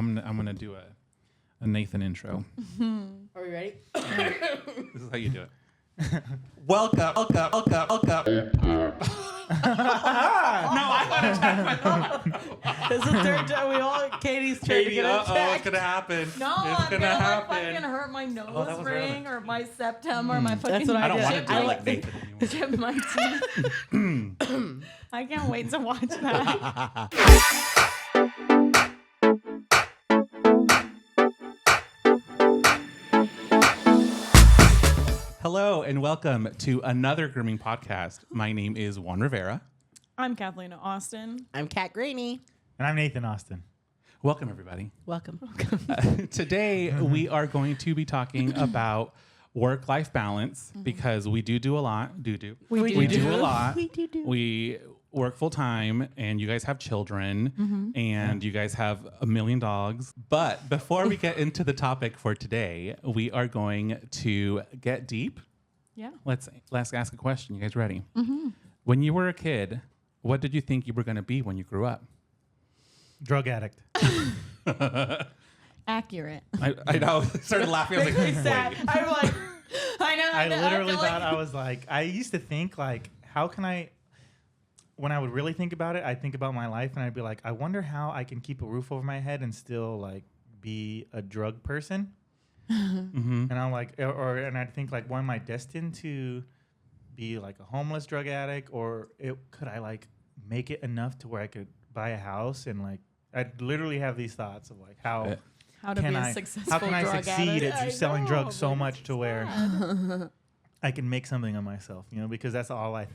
I'm gonna do a Nathan intro. Are we ready? This is how you do it. Welcome. No, I gotta check my This is third time. Katie's trying to get it it's checked. gonna happen. No, it's I'm gonna gonna happen. like fucking hurt my that nose was ring or my septum or my fucking. That's what I don't did. want to do I it like like Nathan anymore. chip my teeth. I can't wait to watch that. Hello and welcome to another grooming podcast. My name is Juan Rivera. I'm Kathlena Austin. I'm Kat Greeny. And I'm Nathan Austin. Welcome everybody. Welcome. Today we are going to be talking about work-life balance because we do a lot. We do a lot. We do. We work full time, and you guys have children, and you guys have a million dogs. But before we get into the topic for today, we are going to get deep. Yeah. Let's ask a question. You guys ready? When you were a kid, what did you think you were going to be when you grew up? Drug addict. Accurate. I know. I started laughing. I was like, Sad. wait. I'm like, I know. I literally feel thought I was like, I used to think like, how can I, when I would really think about it, I'd think about my life and I'd be like, I wonder how I can keep a roof over my head and still like be a drug person. And I'm like, and I'd think like, why am I destined to be like a homeless drug addict, or could I like make it enough to where I could buy a house? And like, I'd literally have these thoughts of like, how to be a successful how can I drug succeed addict. at selling drugs so but much it's to where sad. I can make something of myself, you know, because that's all I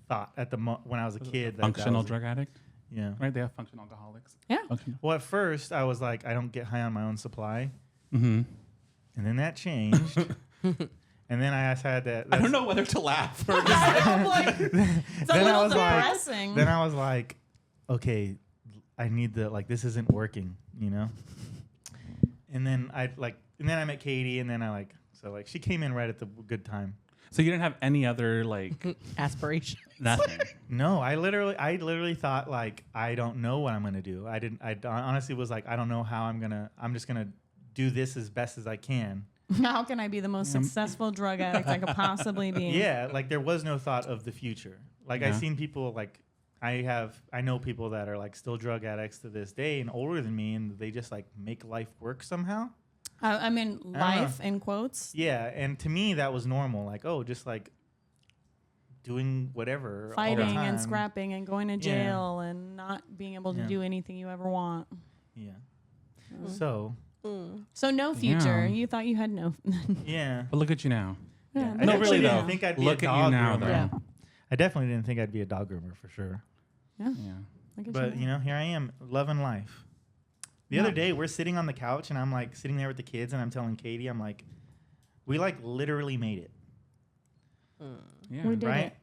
thought at when I was a kid. Functional drug addict? Yeah. Right? They have functional alcoholics. Yeah. Functional. Well, at first I was like, I don't get high on my own supply. Mm-hmm. And then that changed. And then I had that. I don't know whether to laugh or just I'm like, it's a Then I little was like- depressing. Then I was like, okay, I need this isn't working, you know? And then I met Katie, and then she came in right at the good time. So you didn't have any other Aspirations. nothing. No, I literally thought like, I don't know what I'm gonna do. I honestly was like, I don't know how I'm just gonna do this as best as I can. How can I be the most successful drug addict I could possibly be? Yeah, like there was no thought of the future. Like Yeah. I've seen people like I know people that are like still drug addicts to this day and older than me, and they just like make life work somehow. I mean, life in quotes. Yeah, and to me that was normal. Like, oh, just like doing whatever, all the Fighting and time. scrapping and going to jail and not being able to do anything you ever want. Yeah. So So no future. Yeah. You thought you had no. yeah. But look at you now. Yeah, I No, definitely really, didn't though. think I'd be Look a at you dog now, groomer. though. Yeah. I definitely didn't think I'd be a dog groomer for sure. Yeah. Yeah. Look at But you. you know, here I am, loving life. The other day, we're sitting on the couch, and I'm like sitting there with the kids, and I'm telling Katie, I'm like, we like literally made it, Yeah. We did right? it.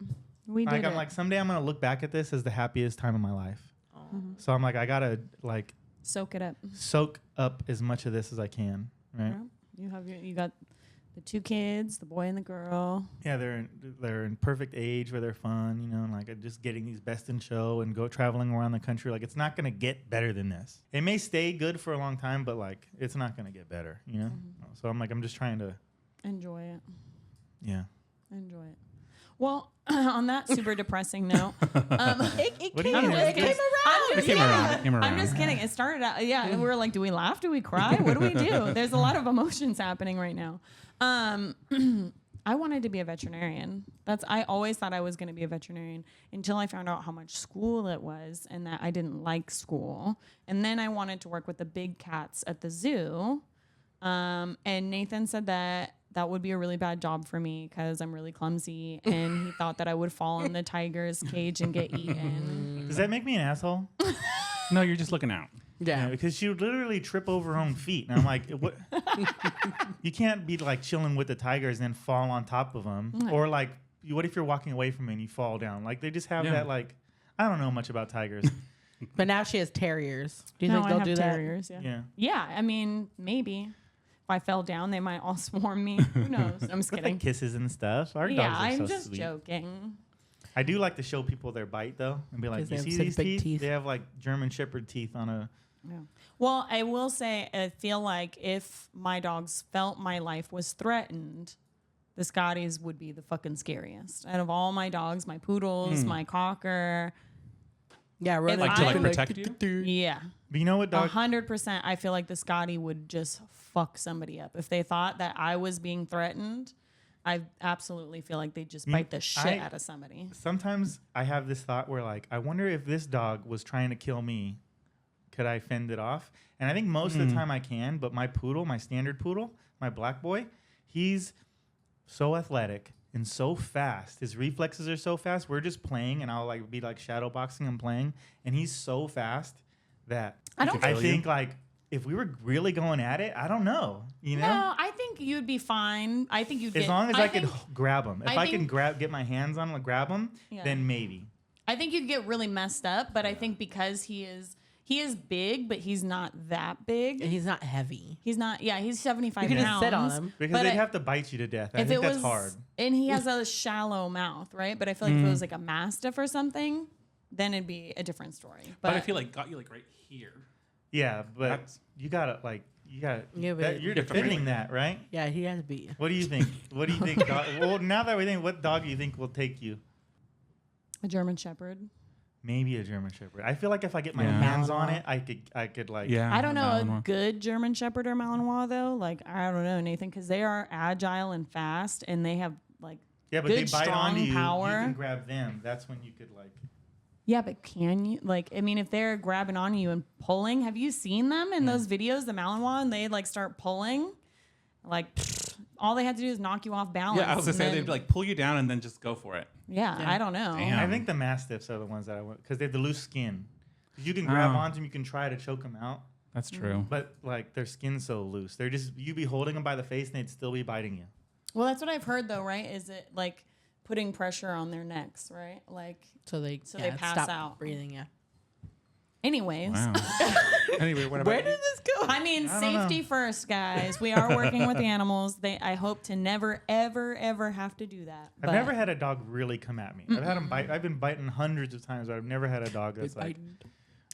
We Like did I'm it. like, someday I'm gonna look back at this as the happiest time of my life. So I'm like, I gotta like Soak it up. soak up as much of this as I can, right? Yeah. You got the two kids, the boy and the girl. Yeah, they're in perfect age where they're fun, you know, and like just getting these best in show and go traveling around the country. Like it's not gonna get better than this. It may stay good for a long time, but like it's not gonna get better, you know. So I'm like, I'm just trying to, Enjoy it. yeah. Enjoy it. Well, on that super depressing note, it What do you came, mean? it came around. It came around. It came I'm around. just kidding. It started out, and we were like, do we laugh? Do we cry? What do we do? There's a lot of emotions happening right now. I wanted to be a veterinarian. I always thought I was going to be a veterinarian until I found out how much school it was and that I didn't like school. And then I wanted to work with the big cats at the zoo. And Nathan said that would be a really bad job for me because I'm really clumsy, and he thought that I would fall in the tiger's cage and get eaten. Does that make me an asshole? No, you're just looking out. Yeah, because she would literally trip over her own feet, and I'm like, what? You can't be like chilling with the tigers and then fall on top of them, or like, what if you're walking away from it and you fall down? Like they just have that like, I don't know much about tigers. But now she has terriers. Do you No, think I they'll have do terriers, that? Yeah. Yeah. Yeah, I mean, maybe. If I fell down, they might all swarm me. Who knows? I'm just With kidding. like kisses and stuff. Our Yeah, dogs are I'm so just sweet. joking. I do like to show people their bite though, and be like, 'Cause they you have see such these big teeth? teeth. They have like German Shepherd teeth on a Yeah. Well, I will say, I feel like if my dogs felt my life was threatened, the Scotties would be the fucking scariest. Out of all my dogs, my poodles, my cocker. Yeah, If Like I to like would- protect you? Yeah. But you know what, dog? 100%. I feel like the Scotty would just fuck somebody up. If they thought that I was being threatened, I absolutely feel like they'd just bite the shit out of somebody. Sometimes I have this thought where, like, I wonder if this dog was trying to kill me, could I fend it off? And I think most of the time I can, but my poodle, my standard poodle, my black boy, he's so athletic and so fast. His reflexes are so fast. We're just playing, and I'll like be like shadow boxing and playing, and he's so fast that I don't I kill think like if we were really going at it, I don't know. You know, No, I think you'd be fine. I think you'd as get, long as I could think- grab him. If I I can think- get my hands on him, grab him, Yeah. then maybe. I think you'd get really messed up, but I think because he is big, but he's not that big. And he's not heavy. He's not. Yeah, he's 75 You can pounds. just sit on him. Because But they'd I- have to bite you to death. I If think it that's was hard. and he has a shallow mouth, right? But I feel like if it was like a mastiff or something, then it'd be a different story. But I feel like got you like right here. Yeah, but That's- you gotta like Yeah, but you're You have to defending really- that, right? Yeah, he has to be. What do you think? What do you think? Well, now that we think, what dog do you think will take you? a German Shepherd. Maybe a German Shepherd. I feel like if I get my Yeah. hands on Malinois. it, I could like. Yeah. I don't know a Malinois. good German Shepherd or Malinois though. Like I don't know, Nathan, because they are agile and fast, and they have like Yeah, but good, they bite strong onto you. power. You can grab them. That's when you could like. Yeah, but can you like? I mean, if they're grabbing on you and pulling, have you seen them in those videos, the Malinois, and they like start pulling? Like all they had to do is knock you off balance. Yeah, I was gonna and say then- they'd like pull you down and then just go for it. Yeah, I don't know. Damn. I think the Mastiffs are the ones that I want because they have the loose skin. You can grab Oh. onto them. You can try to choke them out, That's true. but like their skin's so loose. They're just you'd be holding them by the face and they'd still be biting you. Well, that's what I've heard though, right? Is it like putting pressure on their necks, right? Like, So they they pass stop out. breathing. Yeah. anyways. Wow. Anyway, what about Where you? did this go? I mean, I don't know. safety first, guys. We are working with animals. I hope to never, ever, ever have to do that. I've never had a dog really come at me. I've had them bite. I've been biting hundreds of times, but I've never had a dog that's like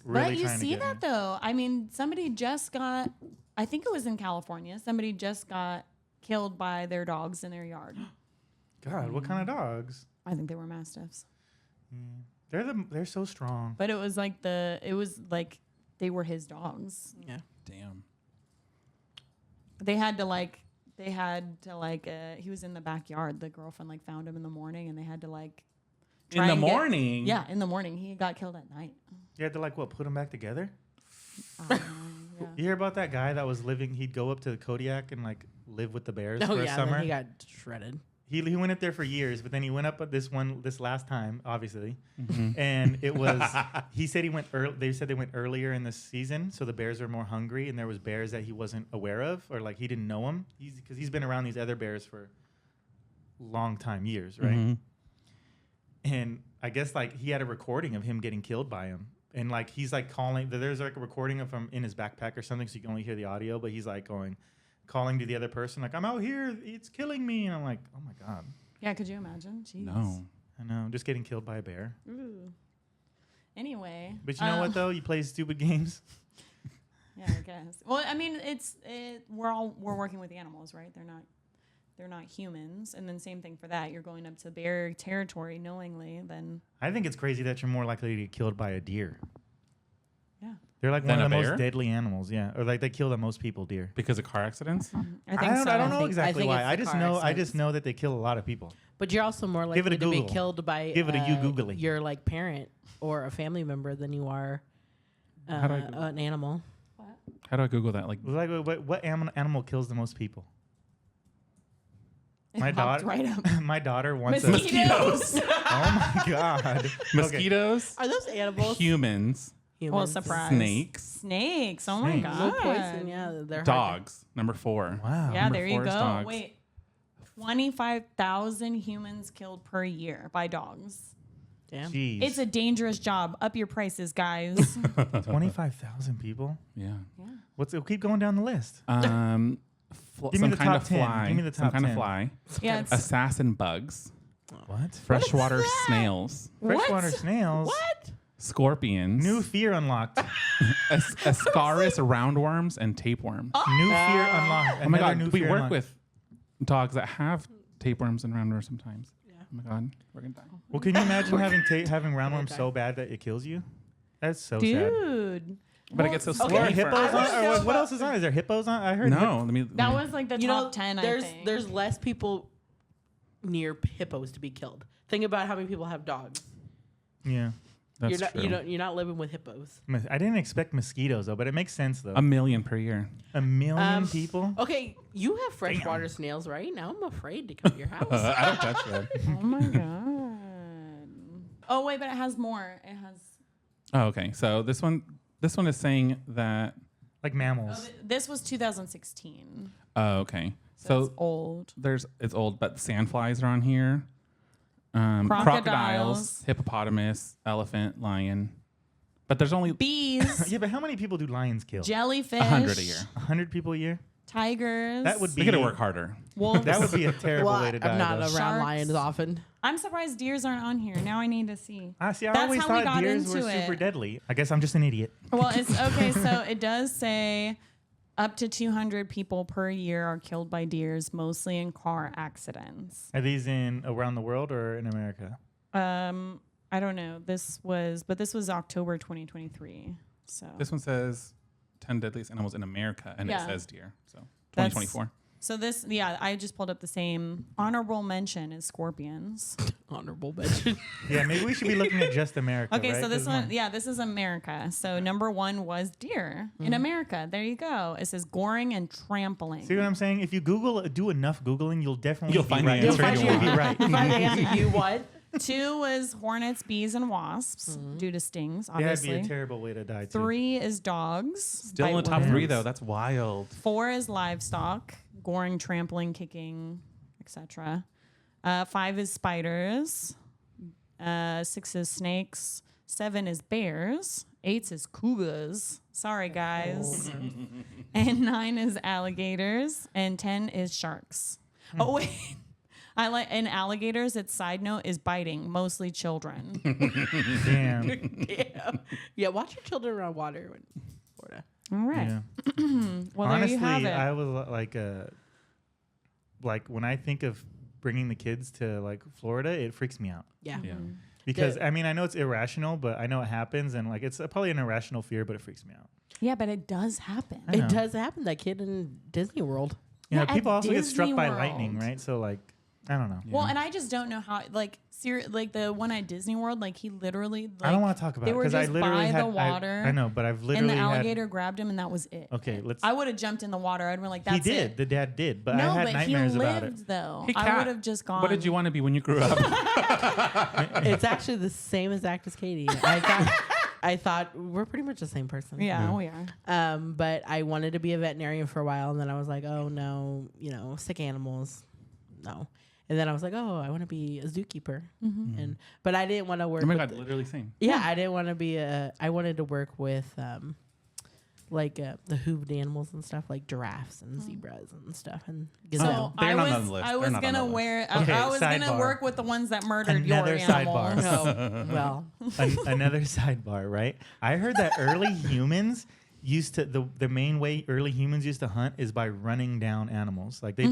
really But you trying to see get that me. though. I mean, somebody just got. I think it was in California. Somebody just got killed by their dogs in their yard. God, what kind of dogs? I think they were mastiffs. They're so strong. But it was like they were his dogs. Yeah. Damn. They had to he was in the backyard. The girlfriend like found him in the morning, and they had to like In try the and get- morning. Yeah, in the morning. He got killed at night. You had to like what? Put them back together? Yeah. You hear about that guy that was living? He'd go up to Kodiak and like live with the bears Oh for a yeah. summer. Then he got shredded. He went up there for years, but then he went up at this last time, obviously, Mm-hmm. and it was. He said he went. They said they went earlier in the season, so the bears were more hungry, and there was bears that he wasn't aware of, or like he didn't know them. Because he's been around these other bears for long time, years, right? Mhm. And I guess like he had a recording of him getting killed by him, and like he's like calling. There's like a recording of him in his backpack or something, so you can only hear the audio. But he's like calling to the other person, like I'm out here, it's killing me, and I'm like, oh my god. Yeah, could you imagine? Jeez. No. I know, just getting killed by a bear. Ooh. Anyway. But you know what though? You play stupid games. Yeah, I guess. Well, I mean, we're working with animals, right? They're not humans. And then same thing for that. You're going up to bear territory knowingly, then I think it's crazy that you're more likely to get killed by a deer. yeah. They're like Than one of a the bear? most deadly animals, yeah. Or like they kill the most people, deer. Because of car accidents? I think so. I don't know I exactly think why. it's I the just car know accidents. that they kill a lot of people. But you're also more Give it likely a to be Google. killed by Give it a you googly. your like parent or a family member than you are How do I Google? an animal. How do I Google that? Like, Like what animal kills the most people? It My popped daughter, right up. my daughter wants Mosquitoes. Oh my god. mosquitoes, Are those animals? humans, Humans. Well, surprise. snakes, Snakes. Oh my Snakes. god. No poison. Yeah, they're hard dogs. Number 4. Wow. Yeah, Number there you 4 go. is dogs. Wait. 25,000 humans killed per year by dogs. to- Damn. Jeez. It's a dangerous job. Up your prices, guys. 25,000 people. Yeah. Keep going down the list. Give me Some the kind top of 10. fly. Give me the Some top kind 10. of fly. Yeah, it's Assassin bugs. What? Freshwater snails. Freshwater What? snails. What? scorpions, New fear unlocked. Ascaris roundworms, and tapeworms. New fear unlocked. Oh my Another God, new we fear work unlocked. with dogs that have tapeworms and roundworms sometimes. Yeah. Oh my God, we're gonna die. Well, can you imagine having roundworms so bad that it kills you? That's so sad. Dude. But it gets so Or scary. hippos I on? wanna know Or what about- else is on? Is there hippos on? I heard. No, let me. That was like the You know, top 10, I think. there's less people near hippos to be killed. Think about how many people have dogs. Yeah. That's true. You're not living with hippos. I didn't expect mosquitoes though, but it makes sense though. 1 million per year. 1 million people. Okay, you have freshwater snails, right? Now I'm afraid to come to your house. I don't touch that. Oh my God. Oh, wait, but it has more. It has. Oh, okay. So this one is saying that. Like mammals. This was 2016. Oh, okay. So it's old. It's old, but sandflies are on here. Crocodiles. Hippopotamus, elephant, lion. But there's only Bees. Yeah, but how many people do lions kill? Jellyfish. 100 a year. 100 people a year? Tigers. That would be. We gotta work harder. Wolves. That would be a terrible way to die. I'm not though. around Sharks. lions often. I'm surprised deers aren't on here. Now I need to see. I see. I That's always how we thought got deers were into super it. deadly. I guess I'm just an idiot. Well, it's okay. So it does say up to 200 people per year are killed by deers, mostly in car accidents. Are these in around the world or in America? I don't know. This was October 2023. So This one says 10 deadliest animals in America, and Yeah. it says deer. So That's- 2024. So this, yeah, I just pulled up the same honorable mention is scorpions. Honorable mention. Yeah, maybe we should be looking at just America. Okay, right? so this 'Cause one, yeah, this is America. So number 1 was deer in America. There you go. It says goring and trampling. See what I'm saying? If you do enough Googling, you'll definitely You'll be find the right. answer You'll you be want. right. If I answer you what? 2 was hornets, bees, and wasps due to stings, Yeah, that'd be obviously. a terrible way to die too. 3 is dogs. Still in the bite top worms. 3, though. That's wild. 4 is livestock, goring, trampling, kicking, etc. 5 is spiders. 6 is snakes. 7 is bears. 8 is cougars. Sorry, guys. And 9 is alligators. And 10 is sharks. Oh, wait. I like and alligators. Its side note is biting, mostly children. Damn. Yeah. Yeah, watch your children around water in Florida. All right. Yeah. Well, Honestly, there you have it. I was like when I think of bringing the kids to like Florida, it freaks me out Yeah. Yeah. because I mean I know it's irrational, but I know it happens, and like it's probably an irrational fear, but it freaks me out. Yeah, but it does happen. I know. It does happen. That kid in Disney World. You know, Yeah, at people also get struck Disney by World. lightning, right? So like, I don't know. Well, and I just don't know how. Like, like the one at Disney World, like he literally. Like, I don't want to talk about they it were because I just literally by had the water. I know, but I've and literally the had. alligator grabbed him, and that was it. Okay, let's. I would have jumped in the water. I'd been like, "That's he did. it." The dad did, but No, I had but nightmares he about lived it. though. Hey, I Kat, would have just gone. What did you want to be when you grew up? It's actually the same exact as Katie. I thought we're pretty much the same person. Yeah, we are. But I wanted to be a veterinarian for a while, and then I was like, oh no, sick animals, no. And then I was like, oh, I want to be a zookeeper, but I didn't want to work. Oh my with God, literally same. I didn't want to be I wanted to work with the hooved animals and stuff, like giraffes and zebras and stuff, and gazelle. So They're I not was, on the list. I They're was not on gonna the list. wear. Okay, I was gonna sidebar. work with the ones that murdered Another your sidebar. animals. Oh, well, Another sidebar, right? I heard that early humans used to the main way early humans used to hunt is by running down animals. Like we'd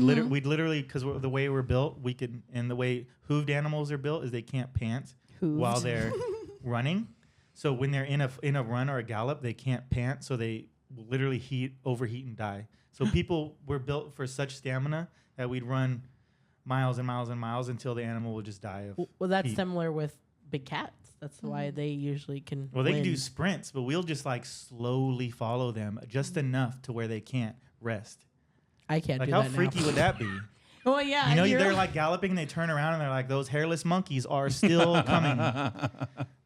literally because the way we're built, we could, and the way hooved animals are built is they can't pant while they're running. So when they're in a run or a gallop, they can't pant, so they will literally overheat and die. So people were built for such stamina that we'd run miles and miles and miles until the animal would just die of well, that's heat. similar with big cats. That's why they usually can. Well, they can win. do sprints, but we'll just like slowly follow them just enough to where they can't rest. I can't Like do how that freaky now. would that be? Well, yeah. You know, you're they're like galloping and they turn around and they're like, those hairless monkeys are still coming.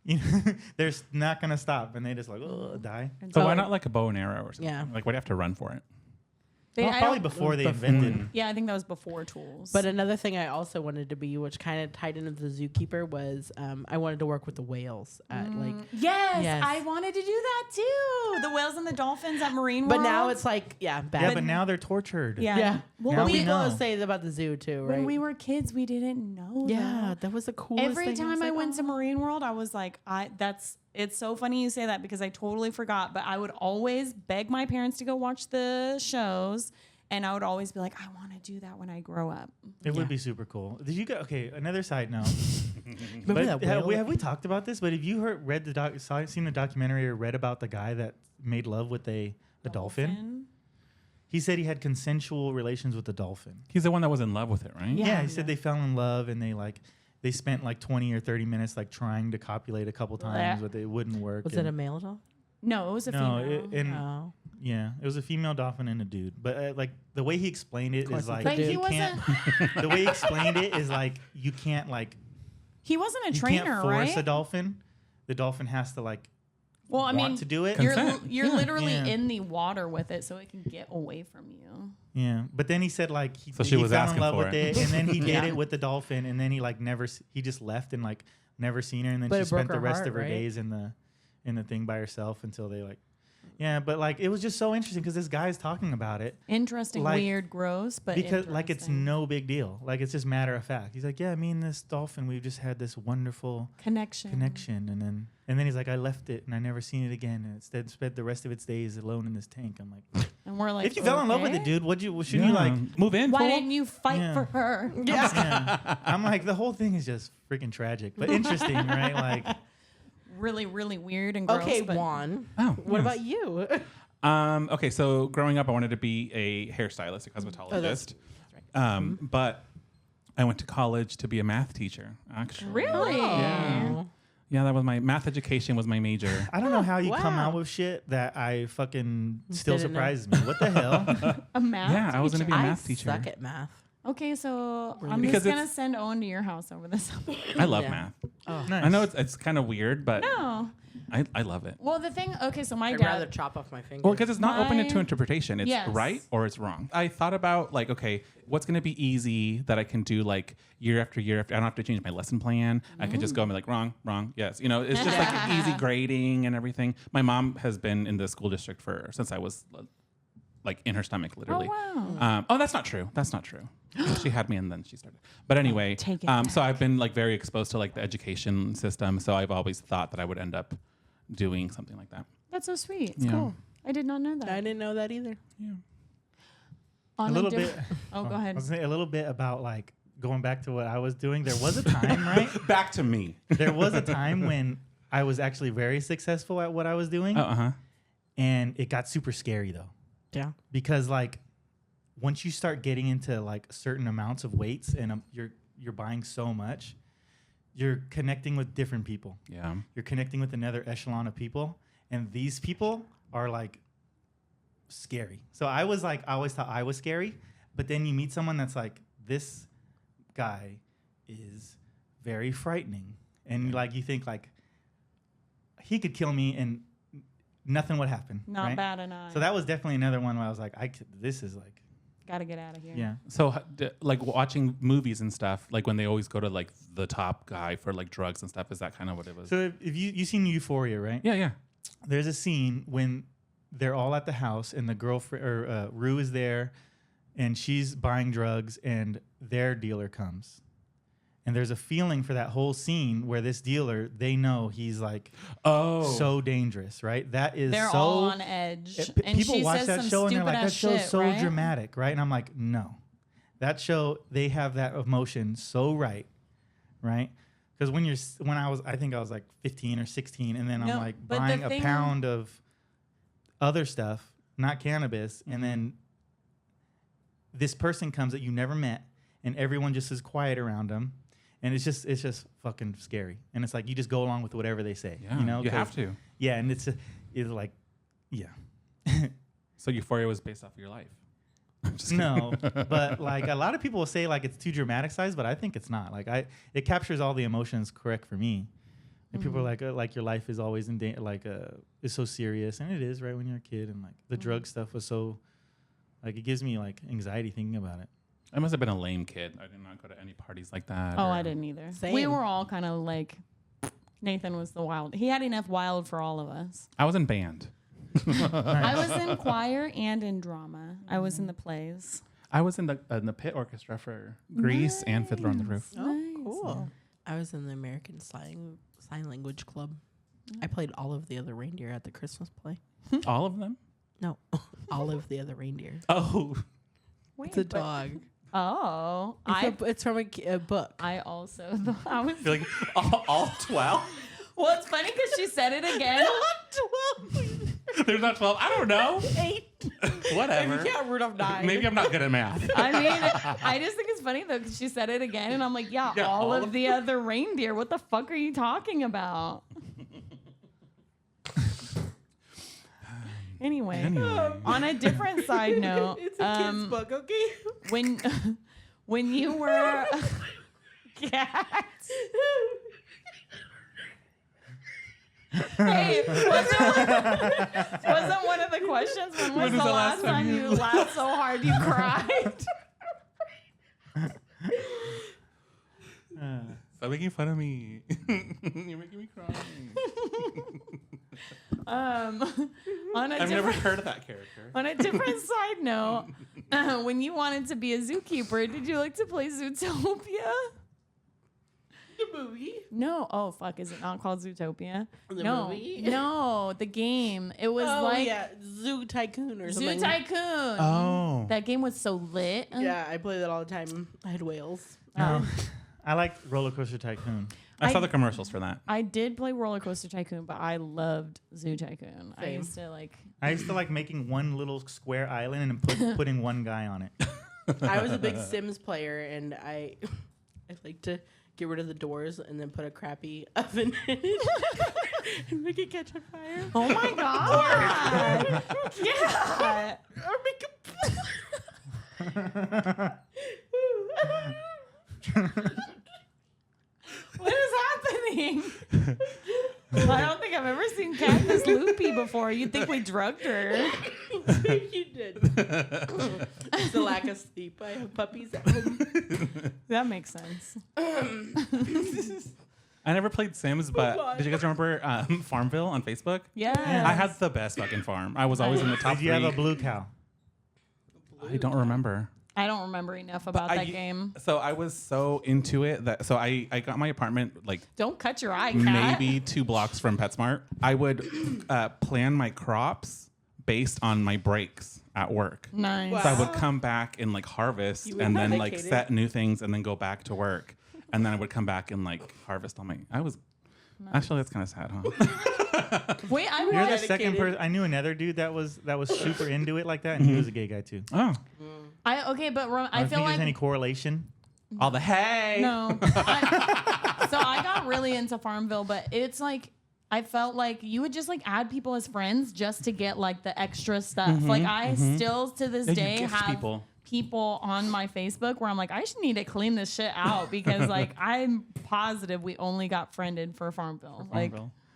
You know, they're not going to stop. And they just like, oh, die. So why not like a bow and arrow or something? Yeah. Like, why do you have to run for it? They- Well, I probably don't- before they invented. Yeah, I think that was before tools. But another thing I also wanted to be, which kind of tied into the zookeeper, was I wanted to work with the whales at like. yes, Yes. I wanted to do that too. The whales and the dolphins at Marine But World. now it's like bad. Yeah, but now they're tortured. yeah. Yeah. Well, Now Well, we we know. will say about the zoo too, right? when we were kids, we didn't know. yeah, that. that was the coolest Every thing. time was I like, went to oh. Marine World, I was like, It's so funny you say that because I totally forgot, but I would always beg my parents to go watch the shows, and I would always be like, I want to do that when I grow up. It would be super cool. Did you go? Okay, another side note. Remember that whale? have we talked about this? But have you seen the documentary or read about the guy that made love with a dolphin? He said he had consensual relations with the dolphin. He's the one that was in love with it, right? Yeah, he said they fell in love and they spent like 20 or 30 minutes like trying to copulate a couple times, but it wouldn't work. Was it a male dolphin? No, it was a Oh. female. Yeah, it was a female dolphin and a dude. But like the way he explained it is like But he you can't. The way he explained it is like you can't like. He wasn't a You trainer, can't force right? a dolphin. The dolphin has to like. Well, I mean, want to do it. Consent. You're literally Yeah. in the water with it, so it can get away from you. Yeah, but then he said like he So she fell was in asking love for with it. it, and then he did Yeah. it with the dolphin, and then he like he just left and like never seen her, and then But she it broke spent the her rest heart, of her right? days in the thing by herself until they like. Yeah, but like it was just so interesting because this guy's talking about it Interesting, Like- weird, gross, but because like it's interesting. no big deal, like it's just matter of fact. He's like, yeah, me and this dolphin, we've just had this wonderful connection. connection, and then he's like, I left it and I never seen it again, and instead spent the rest of its days alone in this tank. I'm like, And we're like, if you fell in love with it, okay. dude, shouldn't you like? move in? Why fool? didn't you fight Yeah. for her? Yeah. I'm like, the whole thing is just freaking tragic, but interesting, right? Like, Really, really weird and gross. Okay, but Juan. Oh, What yes. about you? Okay, so growing up, I wanted to be a hairstylist, a cosmetologist. But I went to college to be a math teacher, actually. Really? Yeah. Yeah, that was my math education was my major. I don't know how you come wow. out with shit that I fucking still Didn't know. surprises me. What the hell? A math Yeah, I was gonna teacher? be a I math teacher. suck at math. Okay, so I'm Because just going to it's- send Owen to your house over the summer. I love Yeah. math. Oh. Nice. I know it's kind of weird, but No. I love it. Well, the thing, okay, so my I'd dad. rather chop off my fingers. Well, because it's not open My- to interpretation. It's Yes. right or it's wrong. I thought about like, okay, what's going to be easy that I can do like year after year after. I don't have to change my lesson plan. I can just go and be like wrong, yes. You know, it's just like easy grading and everything. My mom has been in the school district since I was like in her stomach, literally. Oh, wow. Oh, that's not true. That's not true. She had me and then she started. But anyway, Take it so I've been like very exposed to like the education system. So I've always thought that I would end up doing something like that. That's so sweet. It's Yeah. cool. I did not know that. I didn't know that either. Yeah. On a little diff- bit. Oh, go I ahead. was saying a little bit about like going back to what I was doing. There was a time, right? Back to me. There was a time when I was actually very successful at what I was doing, and it got super scary though. Yeah. Because like once you start getting into like certain amounts of weights and you're buying so much, you're connecting with different people. Yeah. You're connecting with another echelon of people, and these people are like scary. So I always thought I was scary, but then you meet someone that's like, this guy is very frightening, and like you think like he could kill me and nothing would happen. Not right? bad enough. So that was definitely another one where I was like, this is like, Got to get out of here. yeah. So, like watching movies and stuff, like when they always go to like the top guy for like drugs and stuff, is that kind of what it was? So if you seen Euphoria, right? yeah, yeah. There's a scene when they're all at the house and the girlfriend or Rue is there, and she's buying drugs, and their dealer comes. And there's a feeling for that whole scene where this dealer, they know he's like so dangerous, right? That is They're so all on edge. And people she watch says that some show and they're like, that stupid-ass show's shit, so right? dramatic, right? And I'm like, no, that show, they have that emotion so right? Because I think I was like 15 or 16, and then No, I'm like but the buying a thing- pound of other stuff, not cannabis, and then this person comes that you never met, and everyone just is quiet around them. And it's just fucking scary. And it's like you just go along with whatever they say. Yeah, You know, you 'cause- have to. Yeah, and it's like, yeah. So Euphoria was based off of your life. I'm just kidding. No, but like a lot of people will say like it's too dramatized, but I think it's not. Like it captures all the emotions correct for me. And people are like your life is always in is so serious, and it is right when you're a kid. And like the drug stuff was so, like it gives me like anxiety thinking about it. I must have been a lame kid. I did not go to any parties like that. Oh, I didn't either. Same. We were all kind of like, Nathan was the wild. He had enough wild for all of us. I was in band. I was in choir and in drama. I was in the plays. I was in the pit orchestra for Grease and Fiddler on the Roof. Oh, cool. I was in the American Sign Language Club. I played all of the other reindeer at the Christmas play. All of them? No, all of the other reindeer. Oh. Wait, It's a dog. Oh, It's from a book. I also thought I was. You're like, all 12? Well, it's funny because she said it again. There's not 12. I don't know. 8. Whatever. Yeah, Rudolph 9. Maybe I'm not good at math. I mean, I just think it's funny though because she said it again, and I'm like, yeah, all of the other reindeer. What the fuck are you talking about? Anyway, on a different side note, It's a kid's book, okay? when you were cats. Hey, wasn't one of the questions when was the last time you laughed so hard you cried? Stop making fun of me. You're making me cry. I've never heard of that character. On a different side note, when you wanted to be a zookeeper, did you like to play Zootopia? The movie? No. Oh, fuck. Is it not called Zootopia? The no. movie? No, the game. It was Zoo Tycoon or Zoo something. Tycoon. Oh. That game was so lit. Yeah, I played that all the time. I had whales. I liked Roller Coaster Tycoon. I saw the commercials for that. I did play Roller Coaster Tycoon, but I loved Zoo Tycoon. I Same. used to like. I used to like making one little square island and putting one guy on it. I was a big Sims player, and I like to get rid of the doors and then put a crappy oven in it and make it catch on fire. Oh my god! Yeah. Or make What is happening? I don't think I've ever seen Kat this loopy before. You'd think we drugged her. You did. It's the lack of sleep. I have puppies at home. That makes sense. I never played Sims, but did you guys remember Farmville on Facebook? Yeah. I had the best fucking farm. I was always in the top Did you 3. have a blue cow? I don't remember. I don't remember enough about that game. So I was so into it that I got my apartment like Don't cut your eye, Kat. maybe 2 blocks from PetSmart. I would plan my crops based on my breaks at work. Nice. Wow. So I would come back and like harvest You were and then like dedicated. set new things and then go back to work. And then I would come back and like harvest all my. Actually, that's kind of sad, huh? Wait, I You're the was. second person. I knew another dude that was super into it like that, and he was a gay guy too. Oh, Okay, but I I feel think like there's any correlation. all the hay. no. So I got really into Farmville, but it's like I felt like you would just like add people as friends just to get like the extra stuff. Like I still to this Yeah, you day gift have people on my Facebook where I'm like, I just need to clean this shit out because like I'm positive we only got friended for Farmville.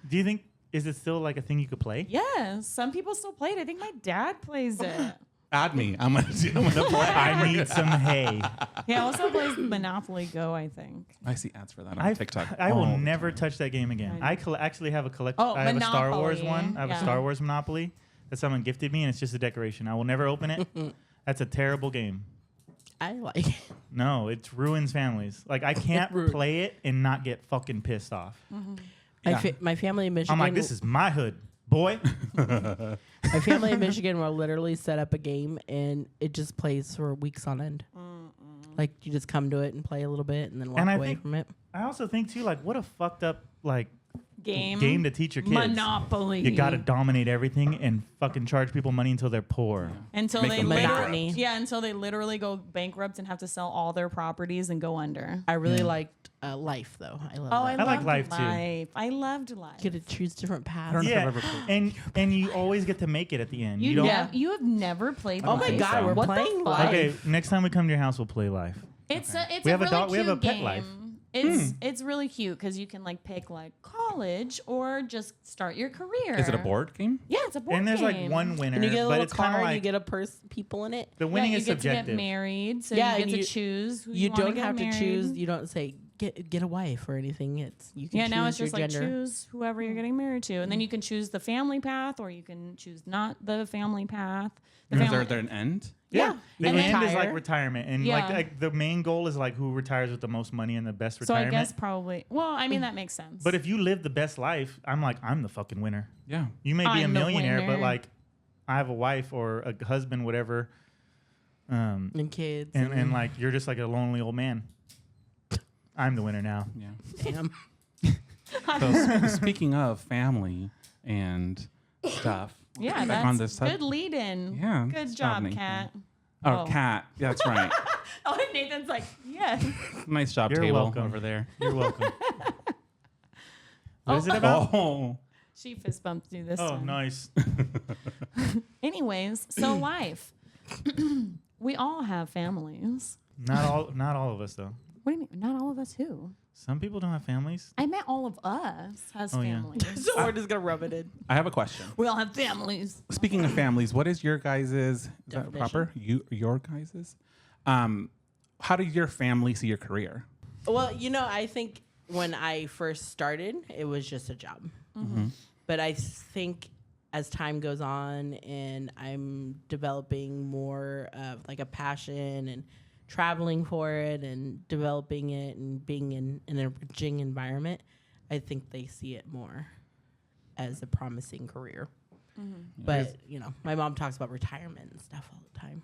Do you think is it still like a thing you could play? Yeah, some people still play it. I think my dad plays it. Add me. I'm gonna play. I need some hay. He also plays Monopoly Go, I think. I see ads for that on TikTok. I will all the never time. touch that game again. I I actually have a collection. Oh, I have a Star Wars Monopoly. one. I have Yeah. a Star Wars Monopoly that someone gifted me, and it's just a decoration. I will never open it. That's a terrible game. I like it. No, it ruins families. Like I can't Rude. play it and not get fucking pissed off. My family in Michigan. I'm like, this is my hood, boy. My family in Michigan will literally set up a game and it just plays for weeks on end. Like you just come to it and play a little bit and then walk And I away think- from it. I also think too, like, what a fucked up like Game to teach your kids. Monopoly. You gotta dominate everything and fucking charge people money until they're poor. Until Make they them monotony. until they literally go bankrupt and have to sell all their properties and go under. I really liked Life though. I love Oh, that. I like loved Life, too. I loved Life. You get to choose different paths. don't know if Yeah, I've ever played. and you always get to make it at the end. You You, don't. you have never played. Oh my Life? God, we're What the playing fuck? Life. Okay, next time we come to your house, we'll play Life. It's We a have a really dog- we have cute a pet game. Life. It's really cute because you can like pick like college or just start your career. Is it a board game? Yeah, it's a board And there's like game. one winner, And you get a but little it's kind car of and like you get a people in it. the Yeah, winning you is get to subjective. get married, so Yeah, you and get you- to choose who You wanna don't get have married. to choose. You don't say get a wife or anything. It's you can Yeah, choose now it's just your like gender. choose whoever you're getting married to, and then you can choose the family path, or you can choose not the family path. The Is family, there an end? yeah. The And end is retire. like retirement, and Yeah. like the main goal is like who retires with the most money and the best So I retirement. guess probably. Well, I mean that makes sense. But if you live the best life, I'm the fucking winner. Yeah. You may be a I'm the millionaire, but winner. like I have a wife or a husband, whatever, And kids. and like you're just like a lonely old man. I'm the winner now. Yeah. Damn. So speaking of family and stuff. yeah, back on that's this sub- good lead in. Yeah. Good stop, job, Nathan. Kat. Oh, Kat. Yeah, that's right. Oh, Nathan's like, yes. Nice job, You're table welcome. over there. You're welcome. What is it about? Oh. She fist bumped you this Oh, time. nice. Anyways, so life. We all have families. Not all of us though. What do you mean? Not all of us who? Some people don't have families. I meant all of us has Oh, yeah. families. So we're just gonna rub it in. I have a question. We all have families. Speaking of families, what is your guys's, is that Definition? proper? Your guys's? How did your family see your career? Well, I think when I first started, it was just a job. But I think as time goes on and I'm developing more of like a passion and traveling for it and developing it and being in an enriching environment, I think they see it more as a promising career. But, my mom talks about retirement and stuff all the time.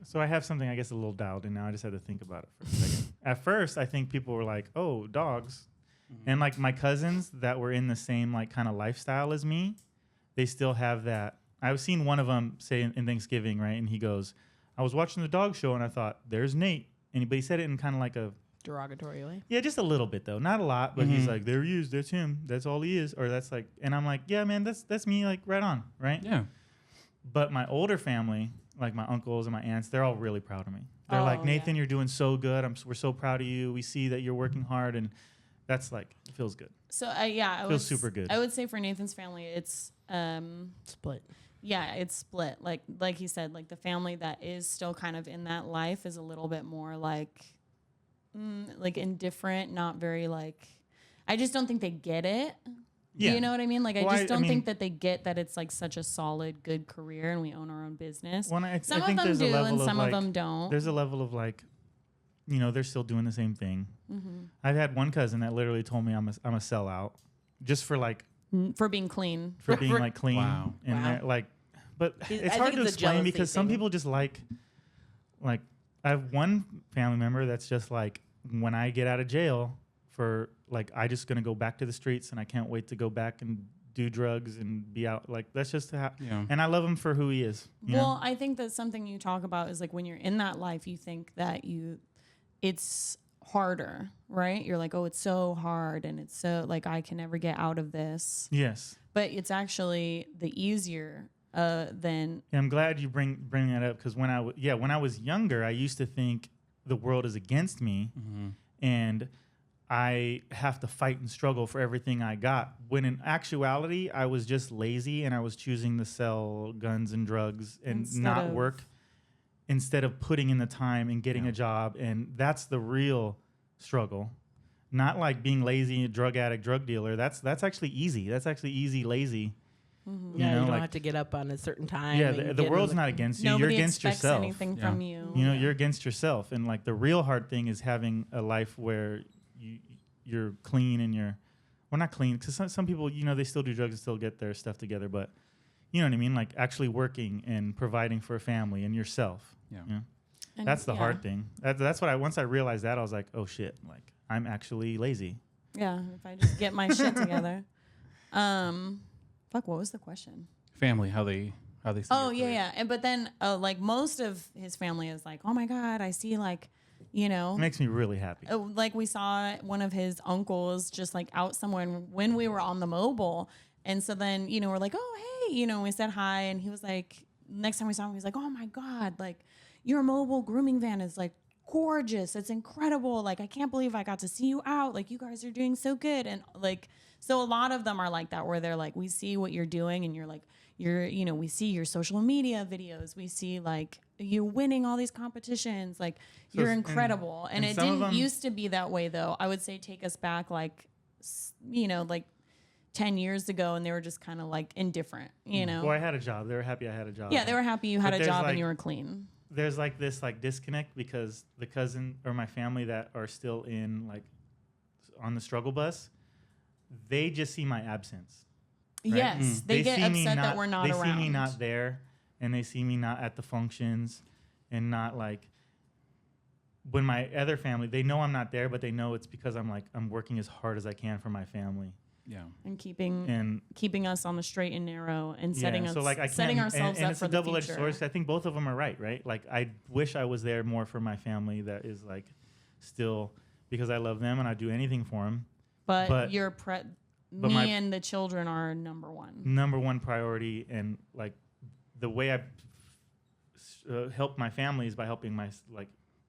So I have something I guess a little dialed in now. I just had to think about it for a second. At first, I think people were like, "Oh, dogs," and like my cousins that were in the same like kind of lifestyle as me, they still have that. I've seen one of them say in Thanksgiving, right? And he goes, "I was watching the dog show and I thought, there's Nate." But he said it in kind of like a Derogatory way. yeah, just a little bit though, not a lot. But he's like, "There he is. That's him. That's all he is." Or that's like, and I'm like, "Yeah, man, that's me. Like right on, right?" Yeah. But my older family, like my uncles and my aunts, they're all really proud of me. They're like, "Nathan, you're doing so good. We're so proud of you. We see that you're working hard," and that's like it feels good. So I Feels super good. I would say for Nathan's family, it's Split. yeah, it's split. Like he said, like the family that is still kind of in that life is a little bit more like indifferent, not very like. I just don't think they get it. Yeah. You know what I mean? Like Well, I just don't mean- think that they get that it's like such a solid, good career and we own our own business. Well, Some I of think them there's do a level and of some of like, them don't. There's a level of like, they're still doing the same thing. I've had one cousin that literally told me I'm a sellout, just for like For being clean. for being like clean. Wow. And Wow. they're, like, but I it's think hard to it's a explain jealousy because some thing. people just like I have one family member that's just like, when I get out of jail for like, I just gonna go back to the streets and I can't wait to go back and do drugs and be out. Like that's just how. Yeah. And I love him for who he is. you know? Well, I think that something you talk about is like when you're in that life, you think that it's harder, right? You're like, oh, it's so hard and it's so like I can never get out of this. Yes. But it's actually the easier than Yeah, I'm glad you bring that up because when I was younger, I used to think the world is against me, and I have to fight and struggle for everything I got. When in actuality, I was just lazy and I was choosing to sell guns and drugs and Instead not of- work instead of putting in the time and getting a job. And that's the real struggle. Not like being lazy, a drug addict, drug dealer. That's actually easy. That's actually easy, lazy. Yeah, you don't like- have to get up on a certain time. Yeah, and the get in world's not against you. You're nobody against expects yourself. anything Yeah. from you. You know, you're against yourself. And like the real hard thing is having a life where you're clean and not clean, because some people, they still do drugs and still get their stuff together, but you know what I mean? Like actually working and providing for a family and yourself. Yeah. You know? And That's the yeah. hard thing. That's what once I realized that, I was like, oh shit, like I'm actually lazy. Yeah, if I just get my shit together. Fuck, what was the question? Family, how they see Oh your career. yeah. And but then like most of his family is like, oh my God, I see like, It makes me really happy. like we saw one of his uncles just like out somewhere when we were on the mobile. And so then, we're like, oh, hey, we said hi. And he was like, next time we saw him, he was like, oh my God, like your mobile grooming van is like gorgeous. It's incredible. Like, I can't believe I got to see you out. Like, you guys are doing so good. And like, so a lot of them are like that, where they're like, we see what you're doing and you're like, we see your social media videos. We see like you winning all these competitions. Like you're incredible. And it didn't used to be that way though. I would say take us back like 10 years ago, and they were just kind of like indifferent, Well, I had a job. They were happy I had a job. Yeah, they were happy you had a job like, and you were clean. There's like this like disconnect because the cousin or my family that are still in like on the struggle bus, they just see my absence. Right? Yes, they get upset that we're not around. They see me not there, and they see me not at the functions, and not like when my other family, they know I'm not there, but they know it's because I'm working as hard as I can for my family. Yeah. And keeping us on the straight and narrow and setting ourselves and up it's for a the future. double-edged sword. I think both of them are right? Like I wish I was there more for my family that is like still, because I love them and I do anything for them. But me and the children are number one priority, and like the way I help my family is by helping my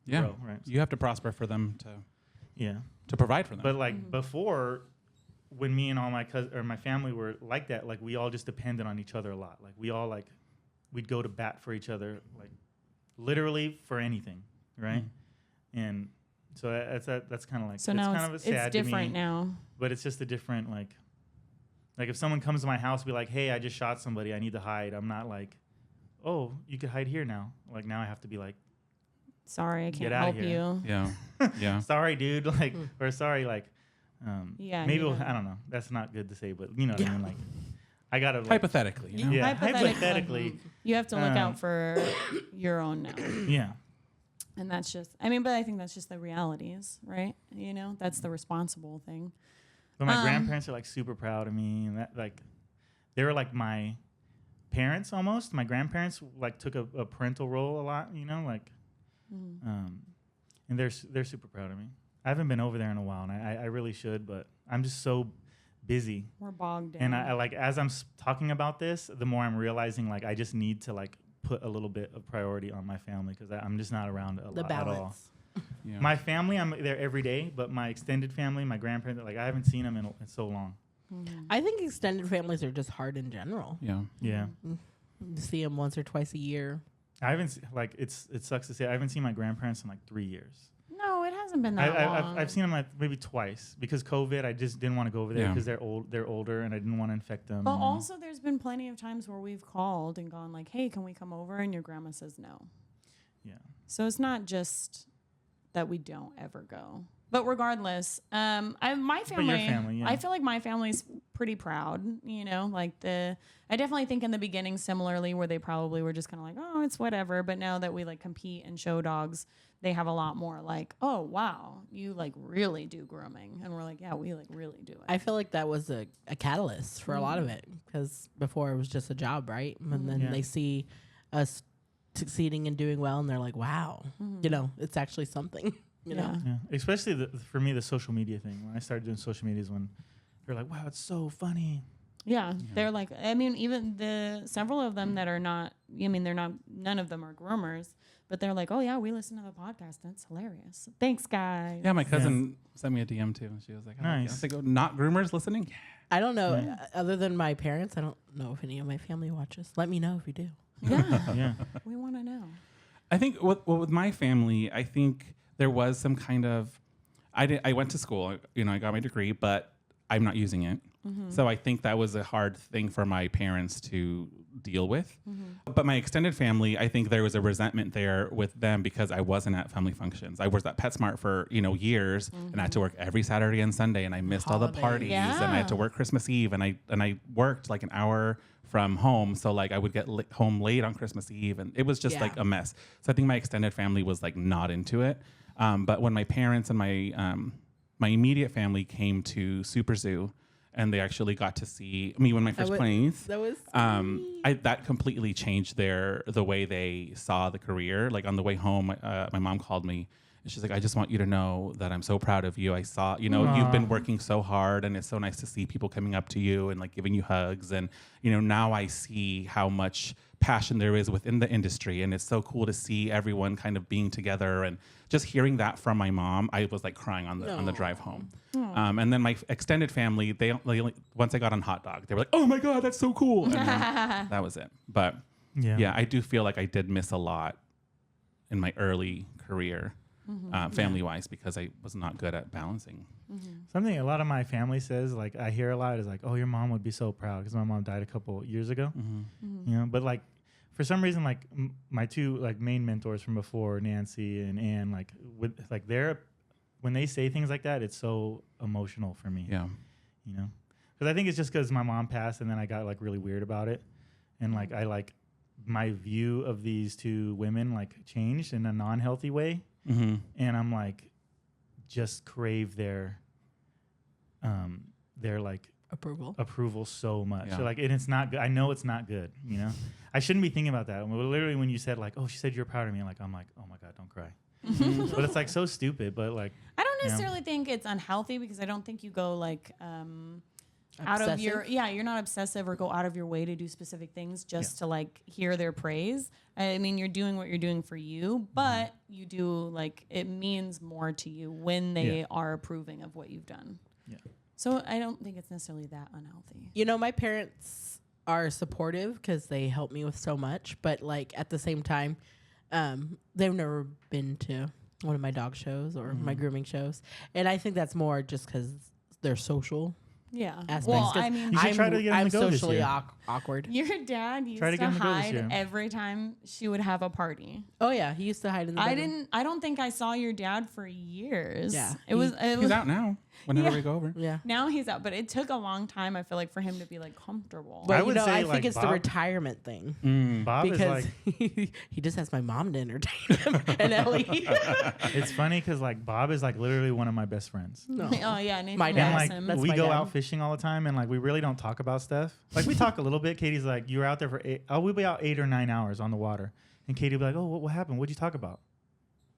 grow, right? You have to prosper for them to provide for them. But like before, when me and all my cousins or my family were like that, like we all just depended on each other a lot. Like we all we'd go to bat for each other, like literally for anything, right? And so that's kind of like, so now kind of sad it's different to me, now. But it's just a different like if someone comes to my house and be like, hey, I just shot somebody, I need to hide. I'm not like, oh, you could hide here now. Like now I have to be like, sorry, I can't help you. Yeah. Yeah. Sorry, dude. Like, or sorry, like, maybe I don't know. That's not good to say, but you know what I mean. Like, I gotta hypothetically. Yeah, hypothetically, you have to look out for your own now. Yeah, and that's just. But I think that's just the realities, right? That's the responsible thing. But my grandparents are like super proud of me, and that like, they were like my parents almost. My grandparents like took a parental role a lot, and they're super proud of me. I haven't been over there in a while, and I really should, but I'm just so busy. We're bogged down. And I like, as I'm talking about this, the more I'm realizing like I just need to like put a little bit of priority on my family, because I'm just not around a lot at all. Yeah. My family, I'm there every day, but my extended family, my grandparents, like I haven't seen them in so long. I think extended families are just hard in general. Yeah. Yeah. See them once or twice a year. I haven't it sucks to say I haven't seen my grandparents in like 3 years. No, it hasn't been that long. I've seen them like maybe twice because COVID. I just didn't want to go over there because they're older, and I didn't want to infect them. But also, there's been plenty of times where we've called and gone like, "Hey, can we come over?" And your grandma says no. Yeah. So it's not just that we don't ever go. But regardless, my family, your family, yeah. I feel like my family's pretty proud, I definitely think in the beginning similarly, where they probably were just kind of like, oh, it's whatever. But now that we like compete and show dogs, they have a lot more like, oh, wow, you like really do grooming. And we're like, yeah, we like really do it. I feel like that was a catalyst for a lot of it, because before it was just a job, right? And then they see us succeeding and doing well, and they're like, wow, it's actually something. You know? Yeah. Especially for me, the social media thing. When I started doing social media is when they're like, wow, it's so funny. Yeah. They're like, even several of them that are not, none of them are groomers, but they're like, oh yeah, we listen to the podcast. That's hilarious. Thanks, guys. Yeah, my cousin sent me a DM too. She was like, nice. I was like, not groomers listening? I don't know. Other than my parents, I don't know if any of my family watches. Let me know if you do. Yeah. We want to know. I think with my family, I think there was some kind of, I went to school, I got my degree, but I'm not using it. Mm-hmm. So I think that was a hard thing for my parents to deal with. Mm-hmm. But my extended family, I think there was a resentment there with them because I wasn't at family functions. I was at PetSmart for, years, and I had to work every Saturday and Sunday, and I missed all the parties, and I had to work Christmas Eve, and I worked like an hour from home, so like I would get home late on Christmas Eve, and it was just like a mess. So I think my extended family was like not into it. But when my parents and my immediate family came to Super Zoo, and they actually got to see me when my first planes, that was that completely changed the way they saw the career. Like on the way home, my mom called me And she's like, I just want you to know that I'm so proud of you. I saw, you know, you've been working so hard, and it's so nice to see people coming up to you and like giving you hugs. And, you know, now I see how much passion there is within the industry. And it's so cool to see everyone kind of being together. And just hearing that from my mom, I was like crying on the drive home. And then my extended family, they once I got on Hot Dog, they were like, oh my God, that's so cool. And then that was it. But yeah, I do feel like I did miss a lot in my early career. Family-wise, because I was not good at balancing. Something a lot of my family says, like I hear a lot, is like, "Oh, your mom would be so proud," because my mom died a couple years ago. You know, but like for some reason, like my two like main mentors from before, Nancy and Ann, like with like when they say things like that, it's so emotional for me. Yeah, you know, because I think it's just because my mom passed, and then I got like really weird about it, and like I like my view of these two women like changed in a non-healthy way. And I'm like, just crave their like approval so much. So like, and it's not good. I know it's not good. You know, I shouldn't be thinking about that. Literally, when you said like, "Oh, she said you're proud of me," I'm like, oh my God, don't cry. But it's like so stupid. But like, I don't necessarily think it's unhealthy, because I don't think you go like out of your you're not obsessive or go out of your way to do specific things just to like hear their praise. I mean, you're doing what you're doing for you, but you do like, it means more to you when they are approving of what you've done. So I don't think it's necessarily that unhealthy. You know, my parents are supportive because they help me with so much, but like at the same time, they've never been to one of my dog shows or my grooming shows. And I think that's more just because they're social. Aspects. Well, I mean, you should try to get I'm them to go socially this year. awkward. Your dad used Try to to get him to go this hide year. every time she would have a party. Oh yeah, he used to hide in the bedroom. I don't think I saw your dad for years. Yeah. It was he's out now. Whenever we go over, Now he's out, but it took a long time, I feel like, for him to be like comfortable. But I you would know, say, I like, think it's the Bob- retirement thing. Bob is Because like, he just has my mom to entertain him and Ellie. it's funny because like Bob is like literally one of my best friends. No. Oh yeah, Nathan My And dad. loves like him. That's we my go dad. out fishing all the time, and like we really don't talk about stuff. Like we talk a little bit. Katie's like, "You were out there for 8. Oh, we'll be out 8 or 9 hours on the water." And Katie will be like, "Oh, what happened? What'd you talk about?"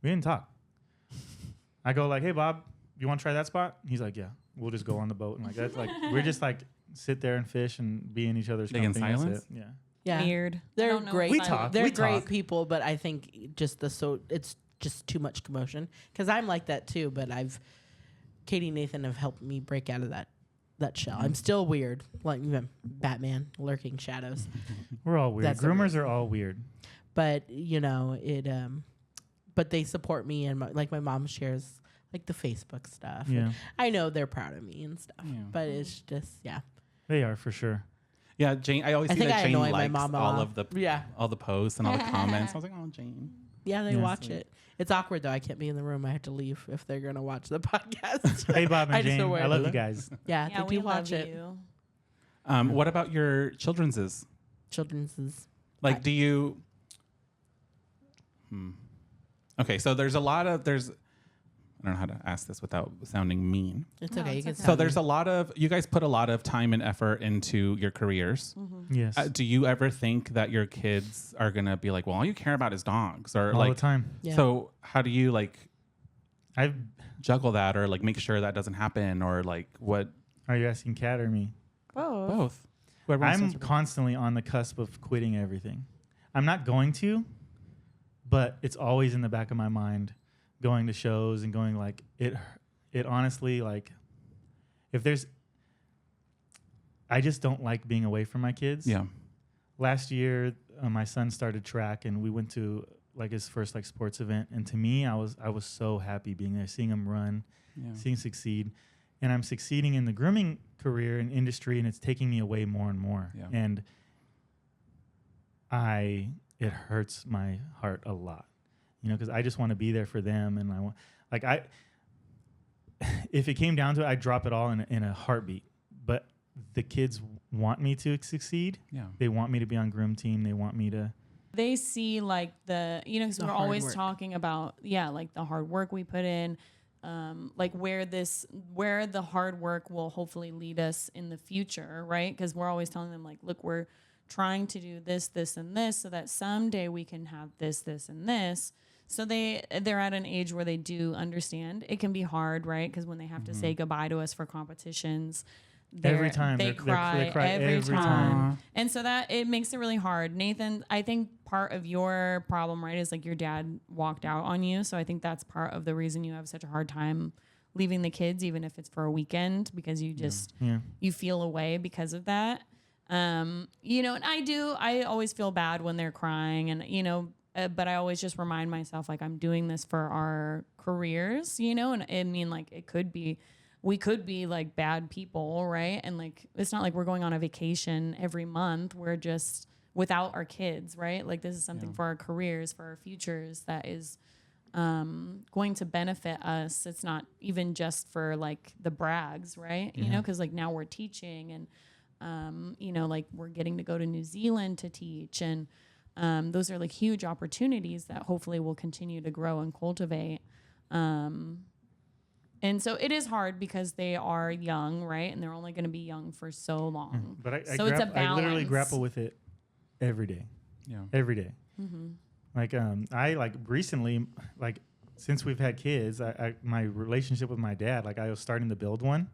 We didn't talk. I go like, "Hey, Bob, you want to try that spot?" He's like, "Yeah." We'll just go on the boat, and like that's like we're just like sit there and fish and be in each other's Like in company. That's silence? it. Yeah. Yeah. Weird. I They're don't know great. We if I talk. would- They're We great talk. people, but I think just it's just too much commotion. Because I'm like that too, but Katie and Nathan have helped me break out of that shell. I'm still weird, like Batman, lurking shadows. We're all weird. That's the Groomers are all weird. But you know it. But they support me, and my mom shares like the Facebook stuff. Yeah. And I know they're proud of me and stuff. Yeah. But it's just They are for sure. yeah. Jane, I always I see think that I Jane annoy my likes mom a all lot. of the Yeah. all the posts and all the comments. I was like, oh, Jane. Yeah, they Yeah. watch it. It's awkward though. I can't be in the room. I have to leave if they're gonna watch the podcast. Hey, Bob and I just Jane, aware. I love you guys. Yeah, Yeah, they we do watch love it. you. What about your children's? Children's is Like, do you? Okay, so there's. I don't know how to ask this without sounding mean. it's No, okay. You it's can okay. So there's a lot of you guys put a lot of time and effort into your careers. Yes. Do you ever think that your kids are gonna be like, well, all you care about is dogs, or all like? the time. Yeah. So how do you like I've. juggle that, or like make sure that doesn't happen, or like what? Are you asking Kat or me? Both. Whoever wants to I'm answer. constantly on the cusp of quitting everything. I'm not going to, but it's always in the back of my mind, going to shows and going like it honestly, like if there's, I just don't like being away from my kids. Yeah. Last year, my son started track, and we went to like his first like sports event, and to me, I was so happy being there, seeing him run, seeing him succeed. And I'm succeeding in the grooming career and industry, and it's taking me away more and more. Yeah. And it hurts my heart a lot, you know, because I just want to be there for them, and I want, like, if it came down to it, I'd drop it all in a heartbeat. But the kids want me to succeed. Yeah. They want me to be on groom team. They want me to. They see like because The we're hard always work. talking about like the hard work we put in, like where the hard work will hopefully lead us in the future, right? Because we're always telling them like, look, we're trying to do this, this, and this, so that someday we can have this, this, and this. So they're at an age where they do understand. It can be hard, right? Because when they have to say goodbye to us for competitions, Every time. they They cry every every time. time. And so that it makes it really hard. Nathan, I think part of your problem, right, is like your dad walked out on you. So I think that's part of the reason you have such a hard time leaving the kids, even if it's for a weekend, because you just you feel away because of that. You know, and I always feel bad when they're crying, and you know, but I always just remind myself like I'm doing this for our careers, you know, and I mean like we could be like bad people, right? And like it's not like we're going on a vacation every month. We're just without our kids, right? Like this is something for our careers, for our futures that is going to benefit us. It's not even just for like the brags, right? You know, because like now we're teaching and you know, like we're getting to go to New Zealand to teach, and those are like huge opportunities that hopefully will continue to grow and cultivate. And so it is hard because they are young, right? And they're only going to be young for so long. But it's a balance. I literally grapple with it every day. Yeah. Every day. Like I like recently, like since we've had kids, my relationship with my dad, like I was starting to build one.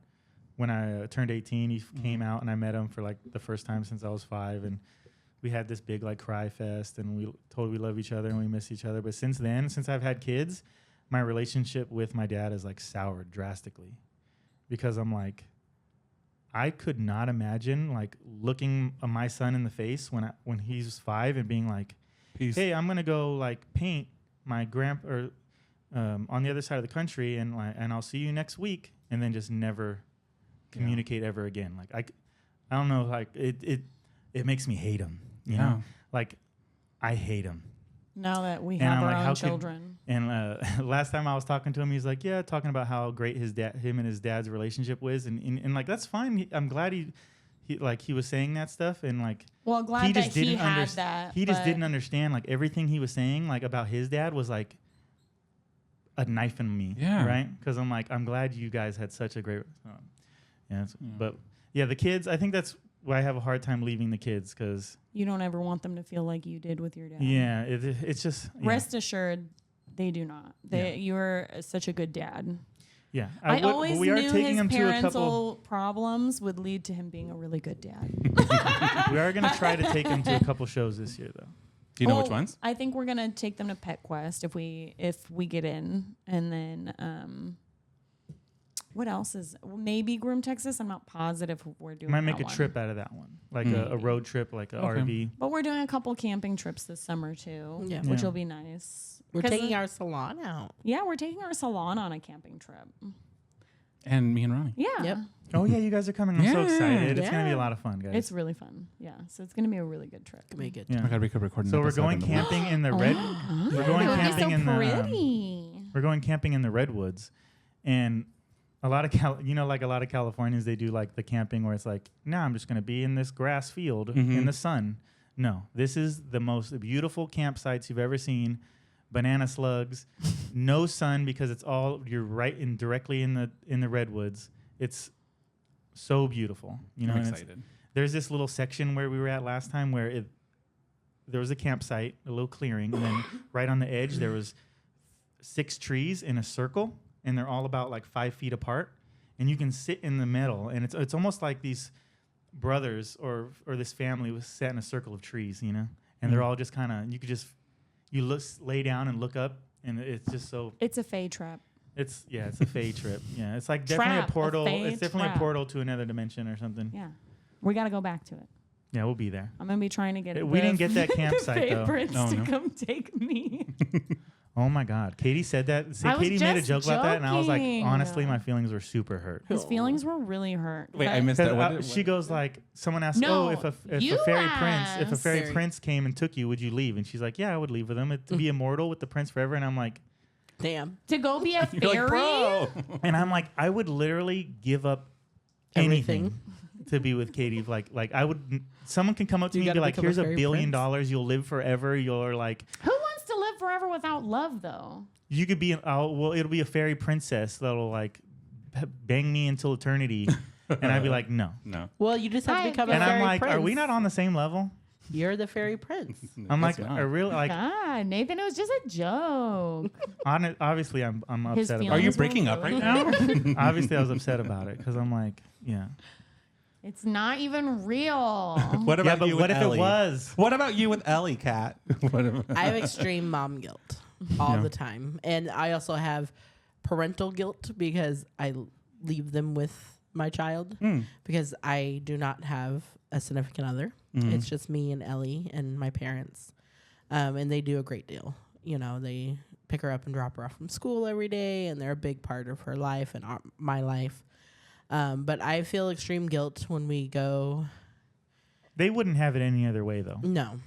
When I turned 18, he came out and I met him for like the first time since I was 5, and we had this big like cry fest, and we told we love each other and we miss each other. But since then, since I've had kids, my relationship with my dad is like soured drastically, because I'm like, I could not imagine like looking my son in the face when he's 5 and being like, Peace. hey, I'm gonna go like paint my on the other side of the country, and I'll see you next week, and then just never communicate ever again. Like I don't know, like it makes me hate him. You know, like I hate him. Now that we have our own children. And last time I was talking to him, he's like, yeah, talking about how great him and his dad's relationship was, and like that's fine. I'm glad he was saying that stuff, and like, well, glad he just that he had that. He just didn't understand like everything he was saying like about his dad was like a knife in me, right? Because I'm like, I'm glad you guys had such a great, but yeah, the kids. I think that's why I have a hard time leaving the kids, because you don't ever want them to feel like you did with your dad. Yeah, it's just rest assured, they do not. You're such a good dad. Yeah, I always knew his parental problems would lead to him being a really good dad. We are going to try to take him to a couple shows this year, though. Do you know which ones? I think we're going to take them to Pet Quest if we get in, and then what else is maybe Groom Texas? I'm not positive if we're doing. Might make a trip out of that one, like a road trip, like an RV. But we're doing a couple camping trips this summer too, which will be nice. We're taking our salon out. Yeah, we're taking our salon on a camping trip. And me and Ronnie. Yeah. Yep. Oh yeah, you guys are coming. I'm so excited. It's gonna be a lot of fun, guys. It's really fun. Yeah. So it's gonna be a really good trip. It's gonna be good. Yeah. I gotta be recording. So we're going camping in the red. We're going camping in the. We're going camping in the redwoods, and a lot of like a lot of Californians, they do like the camping where it's like, nah, I'm just gonna be in this grass field in the sun. No, this is the most beautiful campsites you've ever seen. Banana slugs, no sun, because it's all you're right in directly in the redwoods. It's so beautiful. You know, I'm excited. There's this little section where we were at last time where there was a campsite, a little clearing, and then right on the edge there was 6 trees in a circle, and they're all about like 5 feet apart, and you can sit in the middle, and it's almost like these brothers or this family was sat in a circle of trees, you know, and they're all just kind of lay down and look up, and it's just so. It's a fae trap. It's a fae trip. Yeah, it's like definitely a portal. It's definitely a portal to another dimension or something. Yeah, we got to go back to it. Yeah, we'll be there. I'm gonna be trying to get. We didn't get that campsite though. To come take me. Oh my God, Katie said that. Katie made a joke about that, and I was like, honestly, my feelings were super hurt. His feelings were really hurt. Wait, I missed that. She goes like, someone asked, if a fairy prince came and took you, would you leave? And she's like, yeah, I would leave with him to be immortal with the prince forever. And I'm like, damn, to go be a fairy. Like, bro. And I'm like, I would literally give up anything to be with Katie. Like I would. Someone can come up to me and be like, here's $1 billion. You'll live forever. You're like, who wants to live forever without love, though? You could be it'll be a fairy princess that'll like bang me until eternity, and I'd be like, no. Well, you just have to become a fairy prince. And I'm like, prince. are we not on the same level? You're the fairy prince. I'm like It's not. I really like. God, Nathan, it was just a joke. Obviously, I'm His upset Are about you it. breaking up right now? Obviously, I was upset about it because I'm like, yeah. It's not even real. What Yeah, about but you what with if Ellie? it was? What about you with Ellie, Kat? I have extreme mom guilt all Yeah. the time. And I also have parental guilt because I leave them with my child because I do not have a significant other. It's just me and Ellie and my parents. And they do a great deal. You know, they pick her up and drop her off from school every day, and they're a big part of her life and my life. But I feel extreme guilt when we go. They wouldn't have it any other way though. No,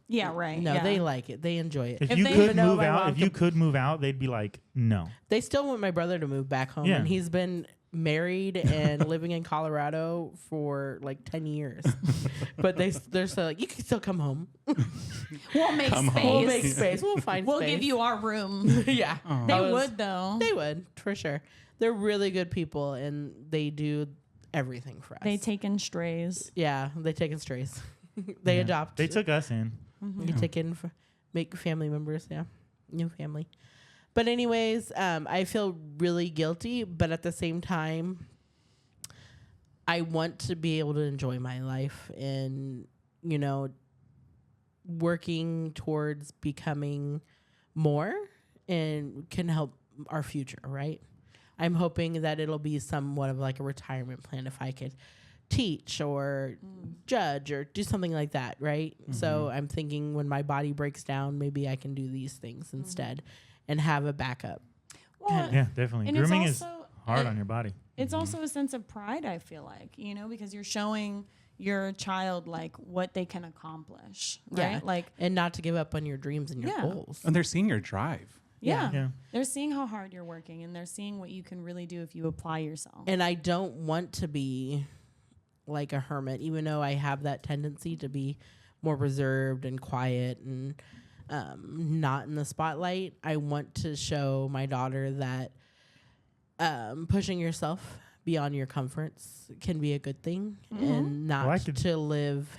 Yeah, right. no, yeah. they like it. They enjoy it. If If you they could even know move my out, mom if you could- could move out, they'd be like, no. They still want my brother to move back home, Yeah. and he's been married and living in Colorado for like 10 years. But they're still like, you can still come home. We'll make Come space. home. We'll make space. We'll find We'll space. give you our room. Yeah. They I was- would though. They would, for sure. They're really good people, and they do everything for us. They take in strays. Yeah, they take in strays. They Yeah. adopt. They took us in. They take in, make family members. Yeah, new family. But anyways, I feel really guilty, but at the same time, I want to be able to enjoy my life and, you know, working towards becoming more and can help our future, right? I'm hoping that it'll be somewhat of like a retirement plan if I could teach or judge or do something like that, right? So I'm thinking when my body breaks down, maybe I can do these things instead and have a backup. Well, Yeah, definitely. and Grooming it's is also hard on your body. It's also a sense of pride, I feel like, you know, because you're showing your child like what they can accomplish, right? Yeah. Like, And not to give up on your dreams and your Yeah. goals. And they're seeing your drive. yeah, Yeah. they're seeing how hard you're working and they're seeing what you can really do if you apply yourself. And I don't want to be like a hermit, even though I have that tendency to be more reserved and quiet and not in the spotlight. I want to show my daughter that pushing yourself beyond your comforts can be a good thing and not Well, I could- to live.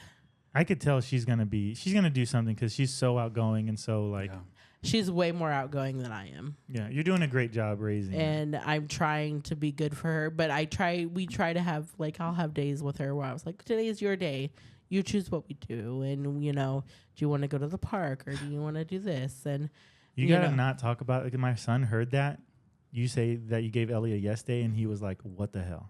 I could tell she's gonna do something because she's so outgoing and so like, Yeah. She's way more outgoing than I am. yeah, you're doing a great job raising. her. And I'm trying to be good for her, but we try to have, like, I'll have days with her where I was like, today is your day. You choose what we do. And, you know, do you want to go to the park or do you want to do this? And You you gotta know. not talk about. Like, my son heard that you say that you gave Ellie a yes day, and he was like, "What the hell?"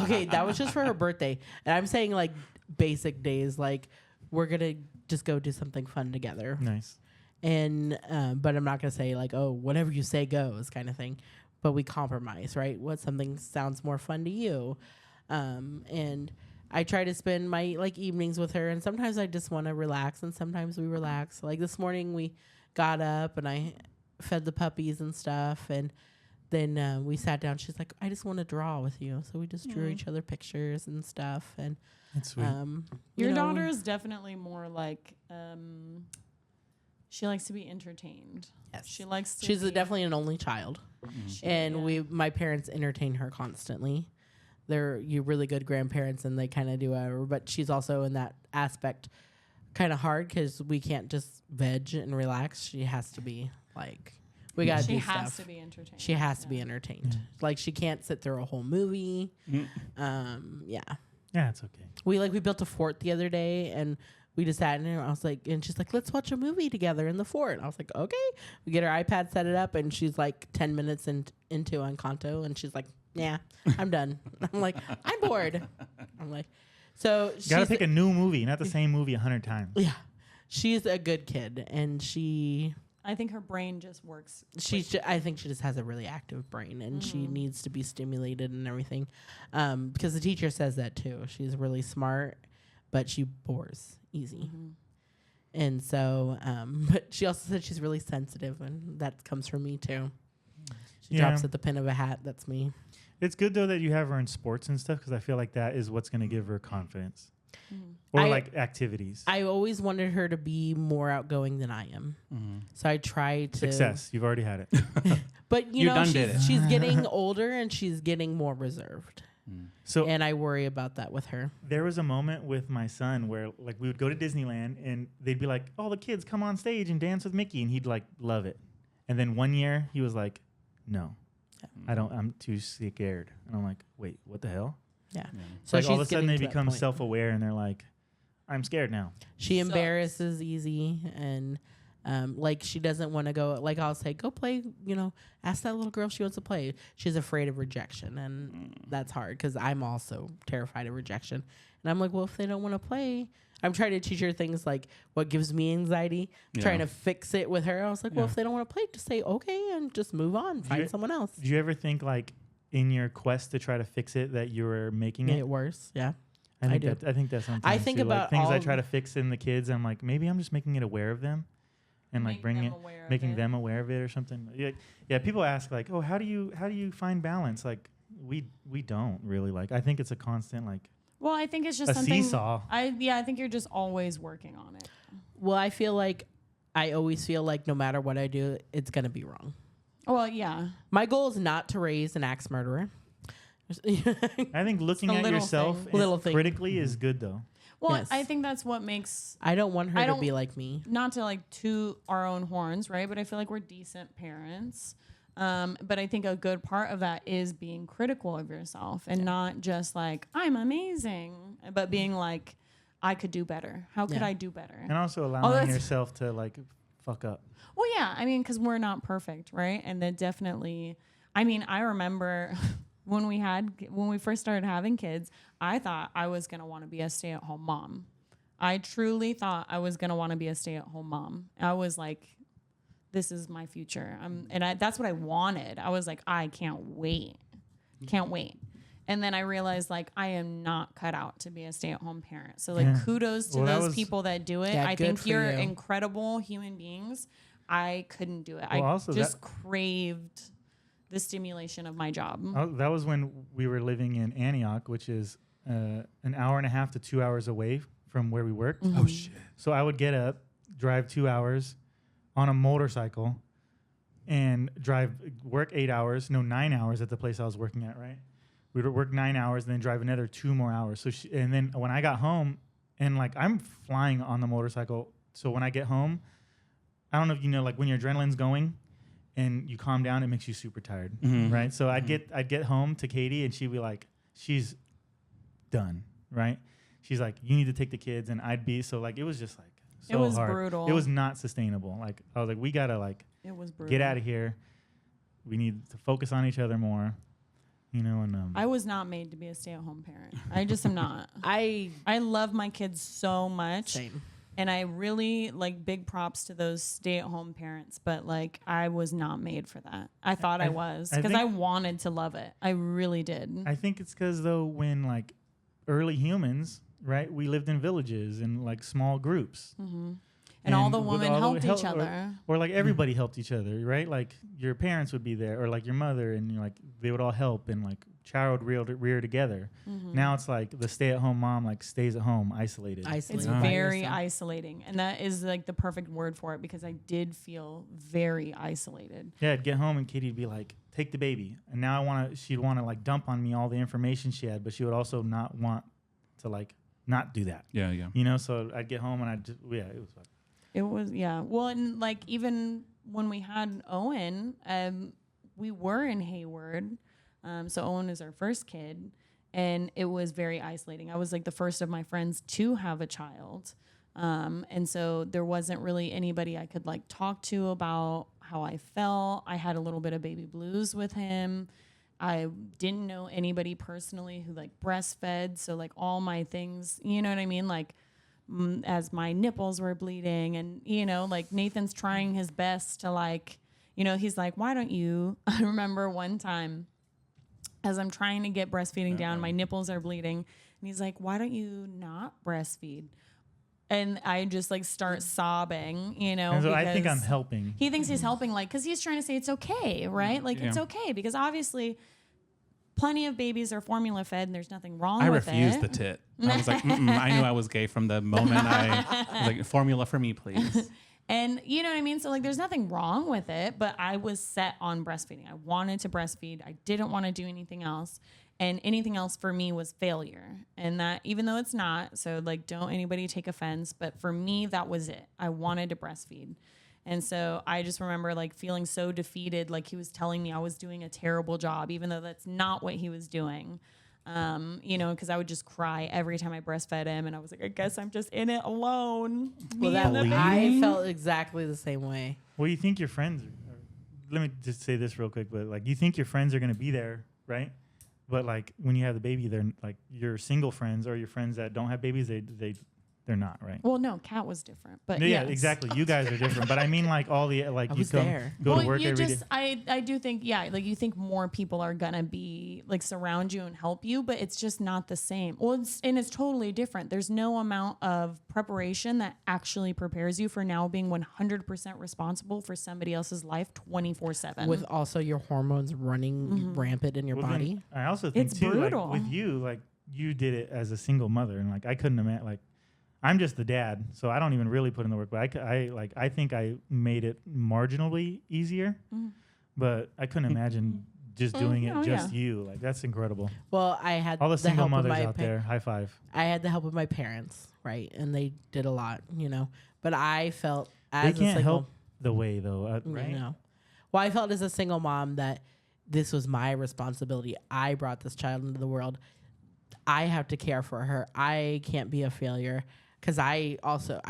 okay, that was just for her birthday. And I'm saying, like, basic days, like, we're going to just go do something fun together. Nice. And, but I'm not going to say, like, oh, whatever you say goes kind of thing. But we compromise, right? What something sounds more fun to you. And I try to spend my, like, evenings with her. And sometimes I just want to relax. And sometimes we relax. Like this morning we got up and I fed the puppies and stuff. And then we sat down. She's like, I just want to draw with you. So we just drew each other pictures and stuff. And That's sweet. Your you know, daughter is definitely more like, she likes to be entertained. Yes. She likes to she's be, definitely an only child. And my parents entertain her constantly. They're really good grandparents and they kind of do whatever, but she's also in that aspect kind of hard because we can't just veg and relax. She has to be like, we got to she do has stuff. to be entertained. She has to be entertained. Like she can't sit through a whole movie. Yeah. Yeah, it's okay. We built a fort the other day and we just sat in there. I was like, and she's like, let's watch a movie together in the fort. I was like, okay. We get her iPad, set it up, and she's like 10 minutes into Encanto, and she's like, yeah, I'm done. I'm like, I'm bored. I'm like, so You gotta she's pick a new movie, not the same movie 100 times. yeah, she's a good kid, and I think her brain just works. I think she just has a really active brain, and she needs to be stimulated and everything, because the teacher says that too. She's really smart, but she bores easy. And so, but she also said she's really sensitive, and that comes from me too. She Yeah. drops at the pin of a hat. That's me. It's good though that you have her in sports and stuff because I feel like that is what's gonna give her confidence. Or like activities. I always wanted her to be more outgoing than I am. So I try to Success. You've already had it. But You know, done did it. she's getting older and she's getting more reserved. So and I worry about that with her. there was a moment with my son where like we would go to Disneyland and they'd be like, "Oh, the kids come on stage and dance with Mickey," and he'd like love it. And then one year he was like, "No, I don't. I'm too scared." And I'm like, "Wait, what the hell?" Yeah. So like all of a she's sudden they getting to that become point. self-aware and they're like, "I'm scared now." She Sucks. embarrasses easy, and like she doesn't want to go. Like I'll say, go play. Ask that little girl if she wants to play. She's afraid of rejection, and that's hard because I'm also terrified of rejection. And I'm like, well, if they don't want to play, I'm trying to teach her things like what gives me anxiety. Yeah. Trying to fix it with her. I was like, well, Yeah. if they don't want to play, just say okay and just move on. Find someone else. Do you ever think like in your quest to try to fix it that you were making Make it? it worse. Yeah. I do. think that's sometimes I think too. Like about things I all- try to fix in the kids. I'm like, maybe I'm just making it aware of them, and like making them aware of it or something. Yeah. People ask like, oh, how do you find balance? Like we don't really like. I think it's a constant like Well, I think it's just a something. seesaw. I think you're just always working on it. Well, I always feel like no matter what I do, it's gonna be wrong. Well, yeah. My goal is not to raise an axe murderer. I think looking a at little yourself thing. and Little thing. critically is good though. Well, Yes. I think that's what makes, I don't want her I to don't- be like me. not to like toot our own horns, right? But I feel like we're decent parents. But I think a good part of that is being critical of yourself and not just like, I'm amazing, but being like, I could do better. How could Yeah. I do better? And also allowing that's- yourself to like fuck up. Well, yeah, I mean, because we're not perfect, right? And that definitely, I mean, I remember when we first started having kids, I thought I was going to want to be a stay-at-home mom. I truly thought I was going to want to be a stay-at-home mom. I was like, this is my future. That's what I wanted. I was like, I can't wait. And then I realized like I am not cut out to be a stay-at-home parent. So like Yeah. kudos to Well, that those was- people that do it. Yeah, I good think for you're you. incredible human beings. I couldn't do it. Well, I also just craved the stimulation of my job. Oh, that was when we were living in Antioch, which is an hour and a half to 2 hours away from where we worked. Mm-hmm. Oh shit. So I would get up, drive 2 hours on a motorcycle, and work 9 hours at the place I was working at, right? We would work 9 hours, and then drive another 2 more hours. And then when I got home, and like I'm flying on the motorcycle, so when I get home, I don't know if you know, like when your adrenaline's going and you calm down, it makes you super tired, right? So I'd get home to Katie, and she'd be like, she's done, right? She's like, you need to take the kids, and I'd be so like it was just like so It was hard. brutal. It was not sustainable. Like I was like, we gotta like It was brutal. get out of here. We need to focus on each other more, you know. And I was not made to be a stay-at-home parent. I just am not. I I love my kids so much. same. And I really like big props to those stay-at-home parents, but like I was not made for that. I thought I was I because I think- wanted to love it. I really did. I think it's because though when like early humans, right, we lived in villages and like small groups. And all the with women all the helped each help- other. or like everybody helped each other, right? Like your parents would be there, or like your mother, and like they would all help, and like child would rear together. Now it's like the stay-at-home mom like stays at home, isolated. It's Isolated by very yourself. isolating. And that is like the perfect word for it because I did feel very isolated. Yeah, I'd get home and Kitty'd be like, "Take the baby," and now she'd want to like dump on me all the information she had, but she would also not want to like not do that, Yeah, yeah. you know. So I'd get home and it was like, It was, yeah. Well, and like even when we had Owen, we were in Hayward. So Owen is our first kid, and it was very isolating. I was like the first of my friends to have a child. And so there wasn't really anybody I could like talk to about how I felt. I had a little bit of baby blues with him. I didn't know anybody personally who like breastfed. So like all my things, you know what I mean? Like, as my nipples were bleeding and, you know, like Nathan's trying his best to like, you know, he's like, why don't you, I remember one time as I'm trying to get breastfeeding down, my nipples are bleeding. And he's like, why don't you not breastfeed? And I just like start sobbing, you know, and so I think because I'm helping. he thinks he's helping, like, because he's trying to say it's okay, right? Like, it's Yeah. okay because obviously plenty of babies are formula fed and there's nothing wrong I with refused it. the tit. I was like, I knew I was gay from the moment I was like, formula for me, please. And you know what I mean? So like there's nothing wrong with it, but I was set on breastfeeding. I wanted to breastfeed. I didn't want to do anything else. and anything else for me was failure. And that, even though it's not, so like, don't anybody take offense, but for me, that was it. I wanted to breastfeed. And so I just remember like feeling so defeated, like he was telling me I was doing a terrible job, even though that's not what he was doing. You know, because I would just cry every time I breastfed him, and I was like, I guess I'm just in it alone. Well, I felt exactly the same way. Well, you think your friends are, let me just say this real quick, but like you think your friends are going to be there, right? But like when you have the baby, they're like your single friends or your friends that don't have babies, they're not, right? Well, no, Kat was different, but no, yes. Yeah, exactly. You guys are different, but I mean, like all the like you come go to work every day. I do think, yeah, like you think more people are gonna be like surround you and help you, but it's just not the same. Well, it's totally different. There's no amount of preparation that actually prepares you for now being 100% responsible for somebody else's life 24/7. With also your hormones running rampant in your body. I also think it's too, brutal. like, with you, like you did it as a single mother, and like I couldn't imagine, like. I'm just the dad, so I don't even really put in the work. But I think I made it marginally easier, but I couldn't imagine just doing it you. Like that's incredible. Well, I had all the single help mothers of my out there. High five. I had the help of my parents, right, and they did a lot, you know. But I felt as they can't a single, help the way though, right? You know. Well, I felt as a single mom that this was my responsibility. I brought this child into the world. I have to care for her. I can't be a failure. Because I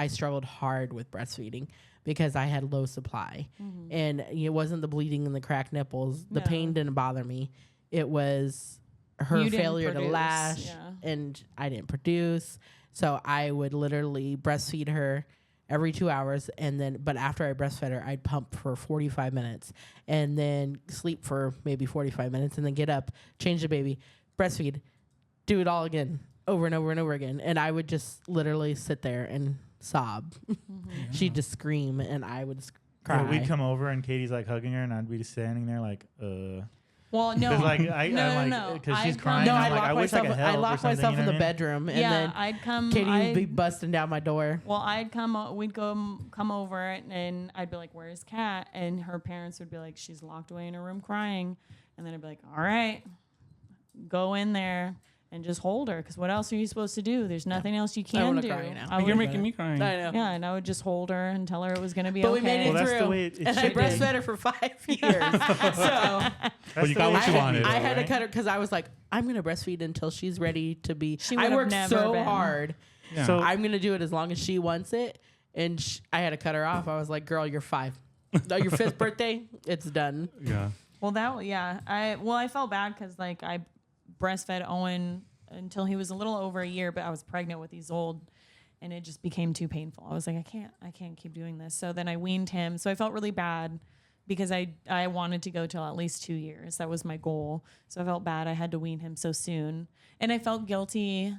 struggled hard with breastfeeding because I had low supply. And it wasn't the bleeding and the cracked nipples. The pain didn't bother me. It was her failure to latch, and I didn't produce. So I would literally breastfeed her every 2 hours. But after I breastfed her, I'd pump for 45 minutes and then sleep for maybe 45 minutes and then get up, change the baby, breastfeed, do it all again. Over and over and over again. And I would just literally sit there and sob. She'd just scream and I would cry. Yeah, we'd come over and Katie's like hugging her and I'd be just standing there like, Well, no. Like, no. Because she's crying. No, I locked myself in the bedroom and then I'd come. Katie would be busting down my door. Well, we'd come over and I'd be like, where's Kat? And her parents would be like, she's locked away in her room crying. And then I'd be like, all right, go in there. And just hold her, because what else are you supposed to do? There's nothing else you can do. You're making me cry. I know. Yeah, and I would just hold her and tell her it was going to be but okay. We made it that's through. The way it and I breastfed her for 5 years. So well, you got what you wanted. I had to cut her because I was like, I'm going to breastfeed until she's ready to be. She I worked so been. hard. Yeah. So I'm going to do it as long as she wants it. And I had to cut her off. I was like, girl, you're 5. Your 5th birthday, it's done. Yeah. Well, I felt bad because like I breastfed Owen until he was a little over a year, but I was pregnant with Isolde and it just became too painful. I was like, I can't keep doing this. So then I weaned him. So I felt really bad because I wanted to go till at least 2 years. That was my goal. So I felt bad I had to wean him so soon. And I felt guilty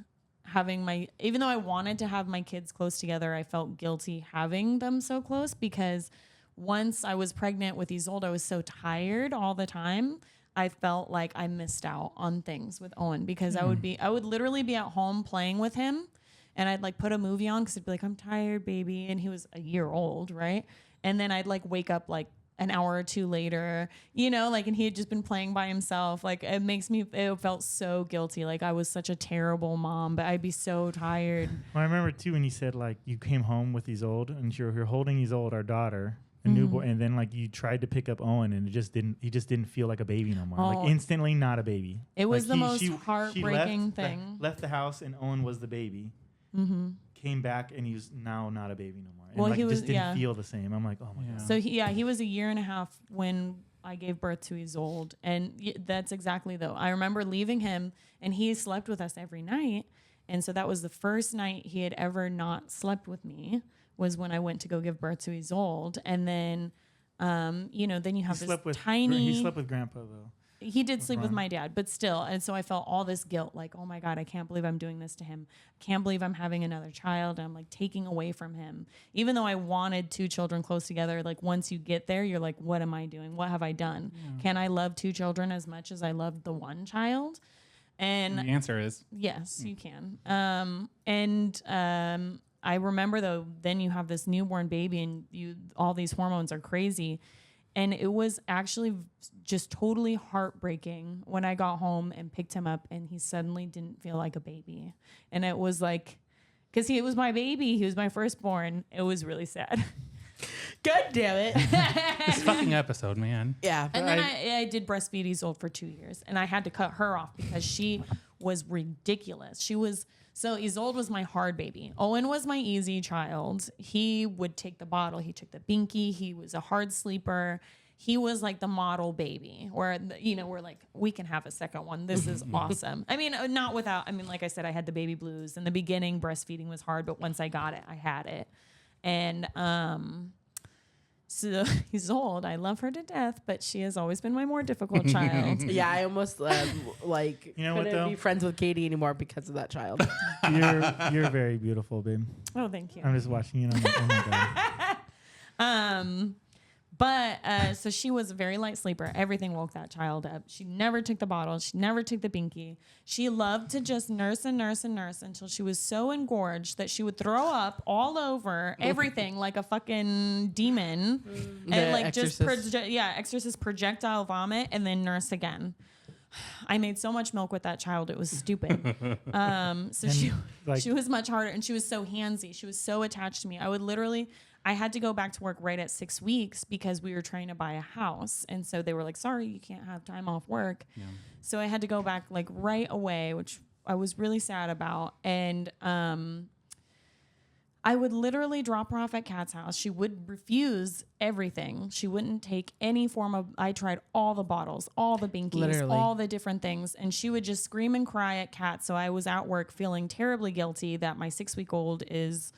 even though I wanted to have my kids close together, I felt guilty having them so close because once I was pregnant with Isolde, I was so tired all the time. I felt like I missed out on things with Owen because I would literally be at home playing with him and I'd like put a movie on because I'd be like, I'm tired, baby. And he was a year old, right? And then I'd like wake up like an hour or two later, you know, like, and he had just been playing by himself. Like it felt so guilty. Like I was such a terrible mom, but I'd be so tired. Well, I remember too when you said like you came home with Isolde and you're holding Isolde, our daughter, a newborn, and then like you tried to pick up Owen and he just didn't feel like a baby no more. Like instantly not a baby. It was like the most heartbreaking thing. Left the house and Owen was the baby. Came back and he was now not a baby no more. And well, like, he was, just didn't feel the same. I'm like, oh my God. So he was a year and a half when I gave birth to Isolde. And that's exactly though. I remember leaving him and he slept with us every night. And so that was the first night he had ever not slept with me. Was when I went to go give birth to Isolde. And then, then you have this tiny... He slept with Grandpa, though. He did sleep with my dad, but still. And so I felt all this guilt, like, oh my God, I can't believe I'm doing this to him. I can't believe I'm having another child. I'm like taking away from him. Even though I wanted 2 children close together, like once you get there, you're like, what am I doing? What have I done? Yeah. Can I love 2 children as much as I loved the one child? And the answer is yes, you can. I remember though, then you have this newborn baby and all these hormones are crazy. And it was actually just totally heartbreaking when I got home and picked him up and he suddenly didn't feel like a baby. And it was like, because he was my baby. He was my firstborn. It was really sad. God damn it. This fucking episode, man. Yeah. And then I did breastfeed Isolde for 2 years. And I had to cut her off because she was ridiculous. So Isolde was my hard baby. Owen was my easy child. He would take the bottle. He took the binky. He was a hard sleeper. He was like the model baby where, we're like, we can have a second one. This is awesome. I mean, like I said, I had the baby blues. In the beginning, breastfeeding was hard, but once I got it, I had it. And so Isolde, I love her to death, but she has always been my more difficult child. Yeah, I almost couldn't be friends with Katie anymore because of that child. You're very beautiful, babe. Oh, thank you. I'm just watching you and I'm like, oh my God. But so she was a very light sleeper. Everything woke that child up. She never took the bottle. She never took the binky. She loved to just nurse and nurse and nurse until she was so engorged that she would throw up all over everything like a fucking demon. And like Exorcist. Exorcist projectile vomit and then nurse again. I made so much milk with that child. It was stupid. She was much harder and she was so handsy. She was so attached to me. I had to go back to work right at 6 weeks because we were trying to buy a house. And so they were like, sorry, you can't have time off work. Yeah. So I had to go back like right away, which I was really sad about. And I would literally drop her off at Kat's house. She would refuse everything. She wouldn't take any form of, I tried all the bottles, all the binkies, all the different things. And she would just scream and cry at Kat. So I was at work feeling terribly guilty that my 6-week-old is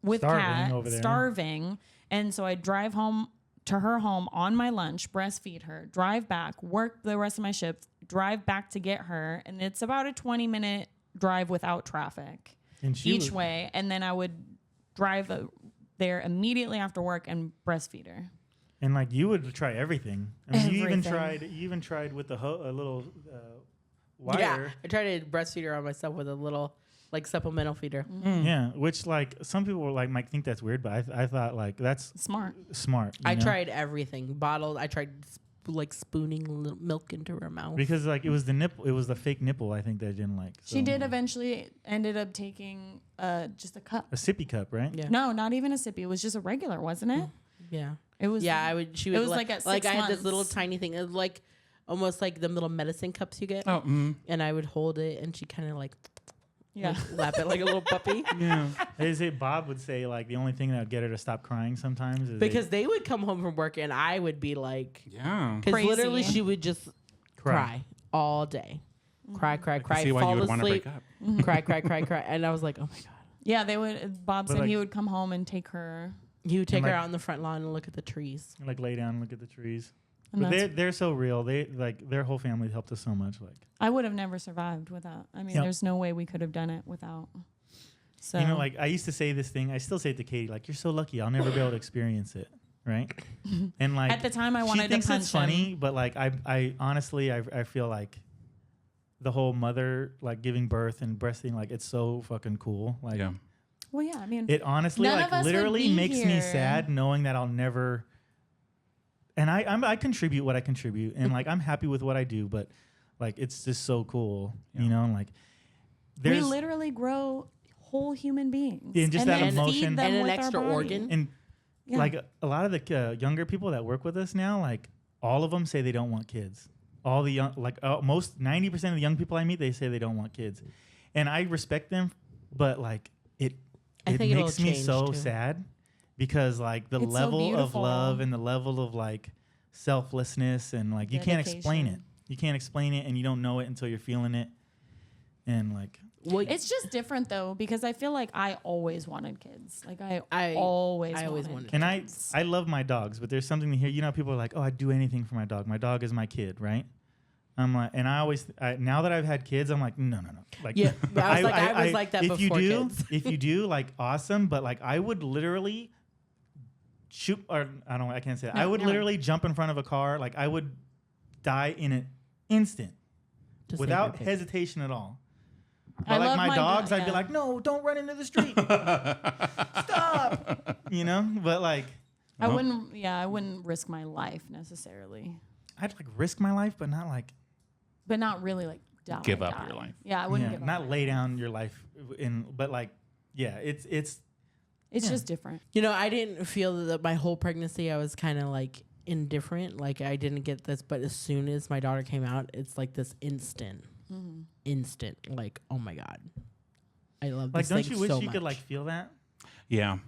with Kat, starving. And so I'd drive home to her home on my lunch, breastfeed her, drive back, work the rest of my shift, drive back to get her. And it's about a 20-minute drive without traffic each way. And then I would drive there immitely after work and breastfeed her. And like you would try everything. I mean, you even tried with a little wire. Yeah, I tried to breastfeed her on myself with a little like supplemental feeder. Mm-hmm. Yeah, which like some people might think that's weird, but I thought like that's smart. I tried everything. Bottles. I tried like spooning milk into her mouth because like it was the nipple. It was the fake nipple. I think they didn't like. So. She did eventually ended up taking just a cup, a sippy cup, right? Yeah. No, not even a sippy. It was just a regular, wasn't it? Yeah. It was. Yeah, I would. She would. It was like at 6 months. I had this little tiny thing. It was like almost like the little medicine cups you get. Oh. Mm. And I would hold it, and she kind of like. Yeah, like, lap it like a little puppy. Yeah, Bob would say like the only thing that would get her to stop crying sometimes is because they would come home from work and I would be like, yeah, because literally she would just cry all day, cry. See why you would want to break up. Cry, and I was like, oh my god. Yeah, they would. Bob said he would come home and take her. He would take her out on the front lawn and look at the trees, like lay down and look at the trees. But they're so real. They like their whole family helped us so much. Like I would have never survived without. I mean, there's no way we could have done it without. So like I used to say this thing. I still say it to Katie. Like you're so lucky. I'll never be able to experience it. Right. And like at the time, I wanted to punch him. She thinks it's funny, but like I honestly I feel like the whole mother like giving birth and breastfeeding like it's so fucking cool. Like yeah. Well, yeah. I mean, it honestly like literally makes me sad knowing that I'll never. And I contribute what I contribute, and like I'm happy with what I do, but like it's just so cool, you know. And like we literally grow whole human beings, and just that emotion, and an extra organ, and like a lot of the younger people that work with us now, like all of them say they don't want kids. All the young, like most 90% of the young people I meet, they say they don't want kids, and I respect them, but like it makes me so sad. Because like the level of love and the level of like selflessness and like you can't explain it. You can't explain it and you don't know it until you're feeling it. And like it's just different though because I feel like I always wanted kids. Like I always wanted kids. And I love my dogs, but there's something to hear. You know, people are like, "Oh, I'd do anything for my dog. My dog is my kid," right? I'm like, and now that I've had kids, I'm like, no. Like, yeah, I was like that before kids. If you do, like, awesome. But like, I would literally shoot, or I can't say that. I would literally jump in front of a car. Like, I would die in an instant without hesitation at all. But like my dogs, I'd be like, no, don't run into the street. Stop. You know, but like. I wouldn't risk my life necessarily. I'd like risk my life, but not like But not really like die. Give up your life. Yeah, I wouldn't give up. not lay down your life but like it's just different. You know, I didn't feel that my whole pregnancy I was kind of like indifferent. Like I didn't get this, but as soon as my daughter came out, it's like this instant, like, oh my God. I love this like, thing don't you wish so you much. could like feel that? Yeah.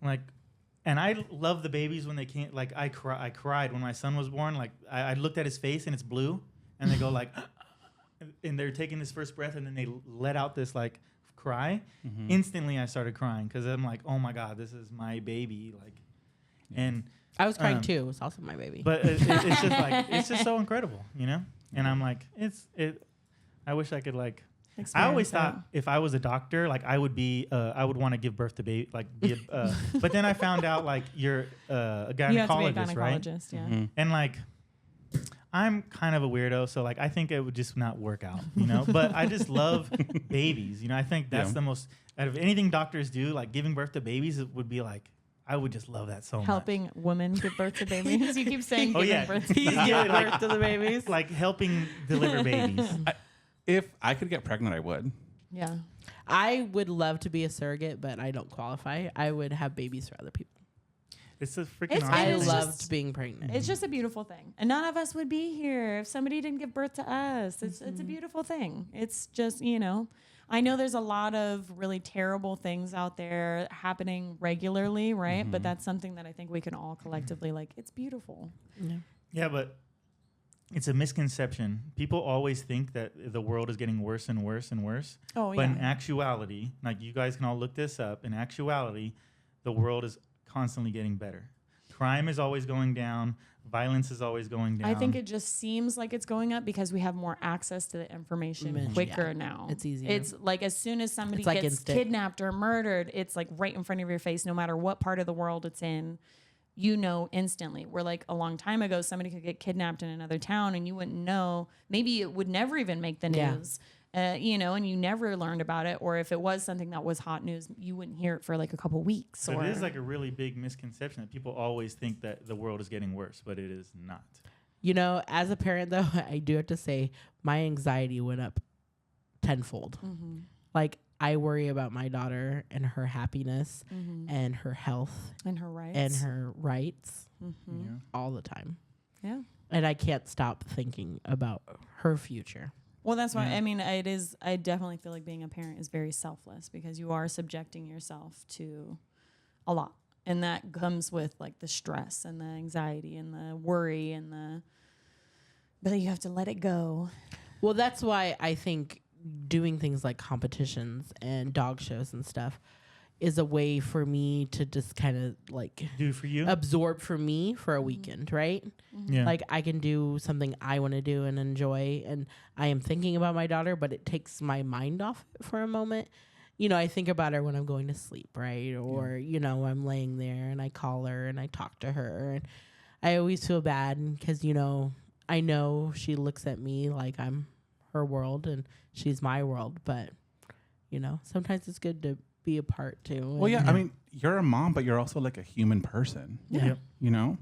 Like, and I love the babies when they can't, like I cried when my son was born. Like I looked at his face and it's blue and they go like, and they're taking this first breath and then they let out this like cry. Instantly I started crying because I'm like, oh my God, this is my baby. Like, and I was crying too. It was also my baby. but it's just like, it's just so incredible, you know? And I'm like, I wish I could like, I always thought if I was a doctor, like I would want to give birth to baby, like but then I found out like you're a gynecologist, You have to be a gynecologist, right? yeah. And like, I'm kind of a weirdo, so like I think it would just not work out, you know. But I just love babies, you know. I think that's the most out of anything doctors do. Like giving birth to babies, it would be like I would just love that so much. Helping women give birth to babies. You keep saying giving birth to He's babies. giving birth to the babies. Like helping deliver babies. If I could get pregnant, I would. Yeah. I would love to be a surrogate, but I don't qualify. I would have babies for other people. It's a freaking It's- awesome I it's thing. loved being pregnant. It's just a beautiful thing. And none of us would be here if somebody didn't give birth to us. It's a beautiful thing. It's just, you know, I know there's a lot of really terrible things out there happening regularly, right? But that's something that I think we can all collectively like, it's beautiful. Yeah, but it's a misconception. People always think that the world is getting worse and worse and worse. Oh, But in yeah. actuality, like you guys can all look this up, in actuality, the world is constantly getting better. Crime is always going down. Violence is always going down. I think it just seems like it's going up because we have more access to the information quicker now. It's easier. It's like as soon as somebody It's like gets instant. kidnapped or murdered, it's like right in front of your face, no matter what part of the world it's in. You know instantly. Where like a long time ago, somebody could get kidnapped in another town and you wouldn't know. Maybe it would never even make the news, you know, and you never learned about it. Or if it was something that was hot news, you wouldn't hear it for like a couple weeks. But it is like a really big misconception that people always think that the world is getting worse, but it is not. You know, as a parent, though, I do have to say my anxiety went up tenfold. Like, I worry about my daughter and her happiness and her health and her rights. and her rights all the time. Yeah. And I can't stop thinking about her future. Well, that's why, I mean, it is, I definitely feel like being a parent is very selfless because you are subjecting yourself to a lot. And that comes with like the stress and the anxiety and the worry and but you have to let it go. Well, that's why I think doing things like competitions and dog shows and stuff is a way for me to just kind of like Do for you? absorb for me for a weekend, right? Yeah. Like I can do something I want to do and enjoy, and I am thinking about my daughter, but it takes my mind off it for a moment. You know, I think about her when I'm going to sleep, right? Or, you know, I'm laying there and I call her and I talk to her, and I always feel bad because, you know, I know she looks at me like I'm her world and she's my world, but, you know, sometimes it's good to be a part too. Well, yeah, I mean, you're a mom, but you're also like a human person. Yeah. You know?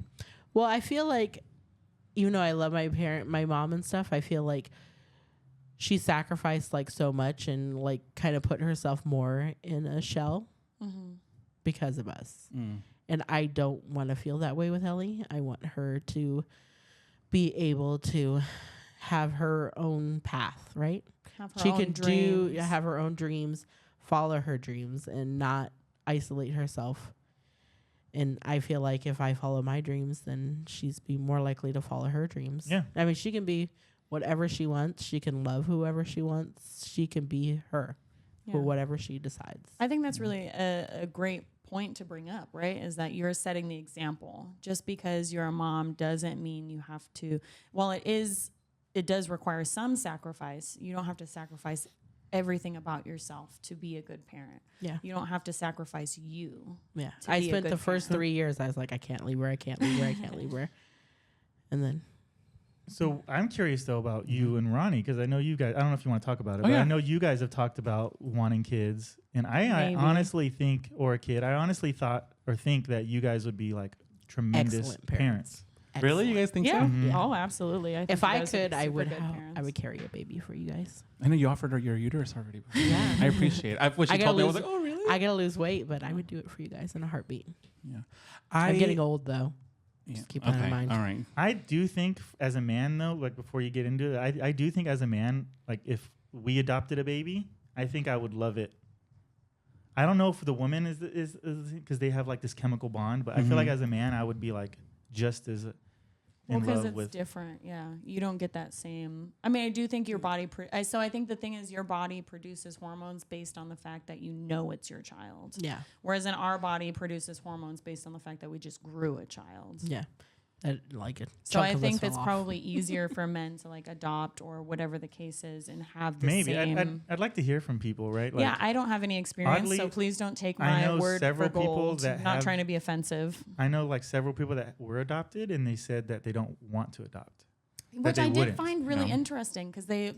Well, I feel like, even though I love my mom and stuff, I feel like she sacrificed like so much and like kind of put herself more in a shell because of us. And I don't want to feel that way with Ellie. I want her to be able to have her own path, right? Have her She own can dreams. have her own dreams, follow her dreams, and not isolate herself. And I feel like if I follow my dreams, then she's be more likely to follow her dreams. Yeah. I mean, she can be whatever she wants. She can love whoever she wants. She can be her for whatever she decides. I think that's really a great point to bring up, right? Is that you're setting the example. Just because you're a mom doesn't mean you have to, while it does require some sacrifice, you don't have to sacrifice everything about yourself to be a good parent. Yeah. You don't have to sacrifice you. Yeah. to I be a spent good the first parent. 3 years, I was like, I can't leave her. I can't leave her. I can't leave her. And then So I'm curious though about you and Ronnie, because I know you guys, I don't know if you want to talk about it, but yeah. I know you guys have talked about wanting kids. And I Maybe. honestly think, or a kid, I honestly thought or think that you guys would be like tremendous Excellent parents. Really? You guys think Yeah. so? Mhm. Oh, absolutely. I think If you I guys could, are I super would. good parents. I would carry a baby for you guys. I know you offered her your uterus already. Yeah. I appreciate it. When she I gotta told me, I was lose- like, oh, really? I gotta lose weight, but I would do it for you guys in a heartbeat. Yeah. I'm getting old though. Yeah. Just keep that in mind. All right. I do think as a man though, like before you get into it, I do think as a man, like if we adopted a baby, I think I would love it. I don't know if the woman is because they have like this chemical bond, but I feel like as a man, I would be like just as Well, in because love it's with. different. Yeah. You don't get that same. I mean, I do think your body. So I think the thing is your body produces hormones based on the fact that you know it's your child. Yeah. Whereas in our body produces hormones based on the fact that we just grew a child. Yeah. I like it. So I think that's probably easier for men to like adopt or whatever the case is and have the Maybe same. I'd like to hear from people, right? Like, yeah, I don't have any experience, oddly, so please don't take I my know word several for people gold. that Not have- trying to be offensive. I know like several people that were adopted, and they said that they don't want to adopt. Which they I did wouldn't, find really no. interesting because they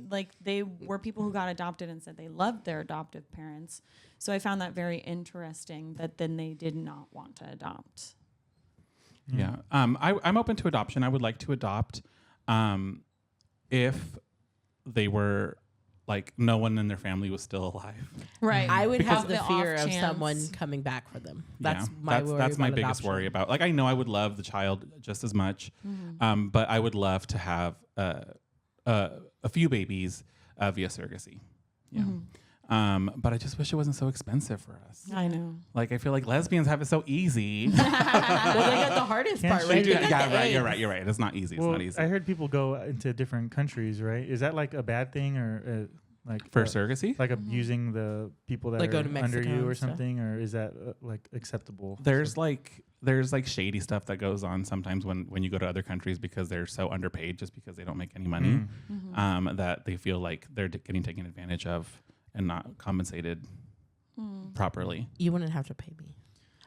were people who got adopted and said they loved their adoptive parents. So I found that very interesting that then they did not want to adopt. Yeah. I'm open to adoption. I would like to adopt if they were like no one in their family was still alive. Right. I would Because have the of fear off of chance. someone coming back for them. That's Yeah. my worry. That's my about biggest adoption. worry about. Like I know I would love the child just as much, but I would love to have a few babies via surrogacy. Yeah. But I just wish it wasn't so expensive for us. I know. Like I feel like lesbians have it so easy. Well, they got the hardest Can't part, you right? do- They got Yeah, the right. You're eggs. right. You're right. It's not easy. It's Well, not easy. I heard people go into different countries, right? Is that like a bad thing or like For surrogacy? like abusing the people that Like are go to under Mexico you or and stuff? something, or is that like acceptable? There's like shady stuff that goes on sometimes when you go to other countries because they're so underpaid just because they don't make any money that they feel like they're getting taken advantage of and not compensated properly. You wouldn't have to pay me.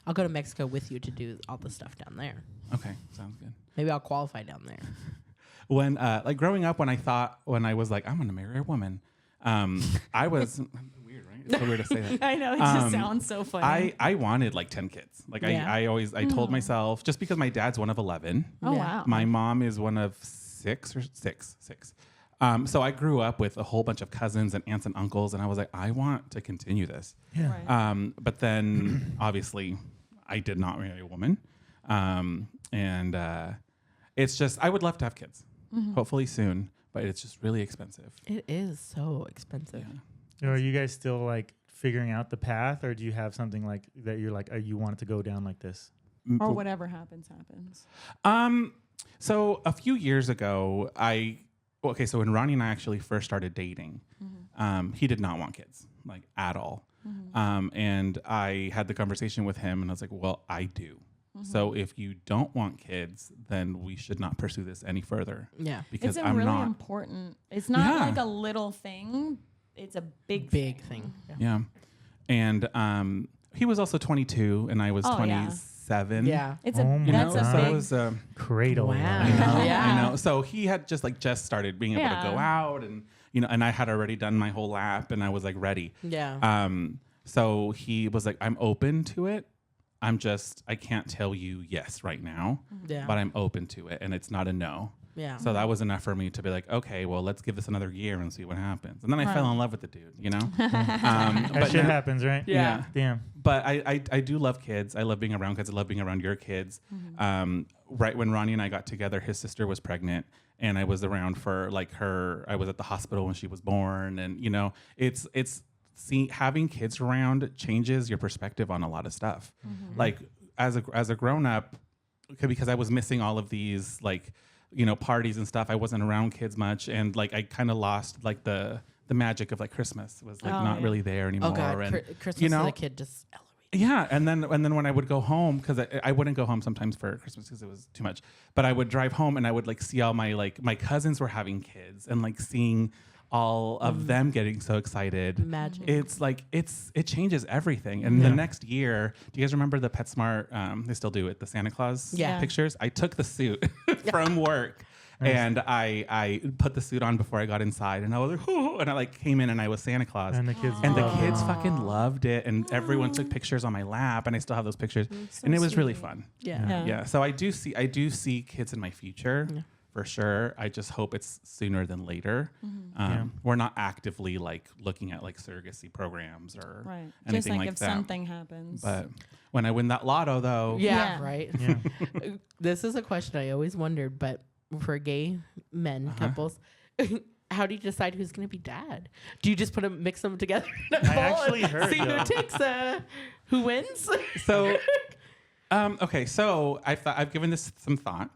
I'll go to Mexico with you to do all the stuff down there. Okay, sounds good. Maybe I'll qualify down there. When like growing up, when I was like I'm gonna marry a woman, I was weird, right? It's so weird to say that. I know. It just sounds so funny. I wanted like 10 kids. Like Yeah. I told myself just because my dad's one of 11. oh, Yeah. wow. My mom is one of six. So I grew up with a whole bunch of cousins and aunts and uncles, and I was like, I want to continue this. Yeah. Right. But then obviously I did not marry a woman. It's just, I would love to have kids, hopefully soon, but it's just really expensive. It is so expensive. Are you guys still like figuring out the path, or do you have something like that you're like you want it to go down like this? or whatever happens. So a few years ago, so when Ronnie and I actually first started dating, he did not want kids, like at all. And I had the conversation with him and I was like, well, I do. So if you don't want kids, then we should not pursue this any further. Yeah. Because It's a I'm really not. important. It's not Yeah. like a little thing. It's a big thing. Yeah. Yeah. And he was also 22 and I was Oh, yeah. 27. Yeah. It's Oh a my that's a God. So big it was Cradle. Wow. I know, Yeah. I know. So he had just started being able to go Yeah. out and and I had already done my whole lap and I was like ready. Yeah. So he was like, I'm open to it. I can't tell you yes right now, Yeah. but I'm open to it and it's not a no. Yeah. So that was enough for me to be like, okay, well, let's give this another year and see what happens. And then I fell in love with the dude, That but shit happens, right? Yeah. Damn. But I do love kids. I love being around kids. I love being around your kids. Right when Ronnie and I got together, his sister was pregnant, and I was around for I was at the hospital when she was born, and having kids around changes your perspective on a lot of stuff. Like as a grown up, because I was missing all of these parties and stuff. I wasn't around kids much, and I kind of lost the magic of Christmas was not really there anymore. Oh God, and Christmas as a kid just elevated. yeah, and then when I would go home, because I wouldn't go home sometimes for Christmas because it was too much, but I would drive home and I would see all my cousins were having kids and seeing all of them getting so excited. Magic. It changes everything. And the next year, do you guys remember the PetSmart? They still do it. The Santa Claus Yeah. pictures. I took the suit from work. And I put the suit on before I got inside, and I was like, oh, and I like came in and I was Santa Claus. And the kids fucking loved it, and everyone took pictures on my lap, and I still have those pictures, So and it was sweet. really fun. Yeah. So I do see kids in my future. For sure. I just hope it's sooner than later. We're not actively like looking at like surrogacy programs or Right. anything Just like like if that. something happens. But when I win that lotto, though, Yeah, right. Yeah. This is a question I always wondered, but for gay men couples, how do you decide who's going to be dad? Do you just mix them together in a bowl actually and heard, see though. who takes who wins? So, okay, so I've given this some thought.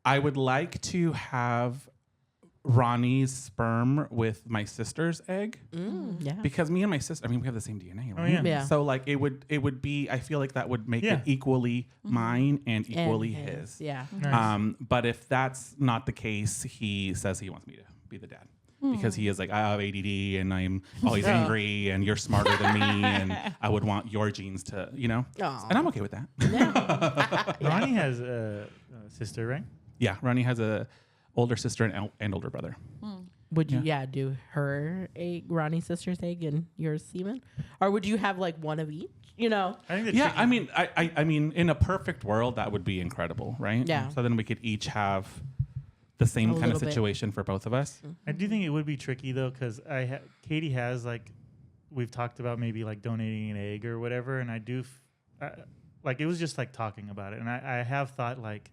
I would like to have Ronnie's sperm with my sister's egg Yeah. because me and my sister, I mean, we have the same DNA, right? yeah. Yeah. So like it would be, I feel like that would make it equally mine and equally his. Yeah. Nice. But if that's not the case, he says he wants me to be the dad. Because he is like, I have ADD and I'm always angry and you're smarter than me and I would want your genes to, Aw. and I'm okay with that. Ronnie has a sister, right? Yeah, Ronnie has a older sister and older brother. Would you, do her egg, Ronnie's sister's egg, and yours semen, or would you have like one of each? I think the Yeah, tricky- I mean, I mean, in a perfect world, that would be incredible, right? Yeah. So then we could each have the same A kind of little bit. situation for both of us. I do think it would be tricky though, because Katie has like, we've talked about maybe like donating an egg or whatever, and I do, like it was just like talking about it, and I have thought like,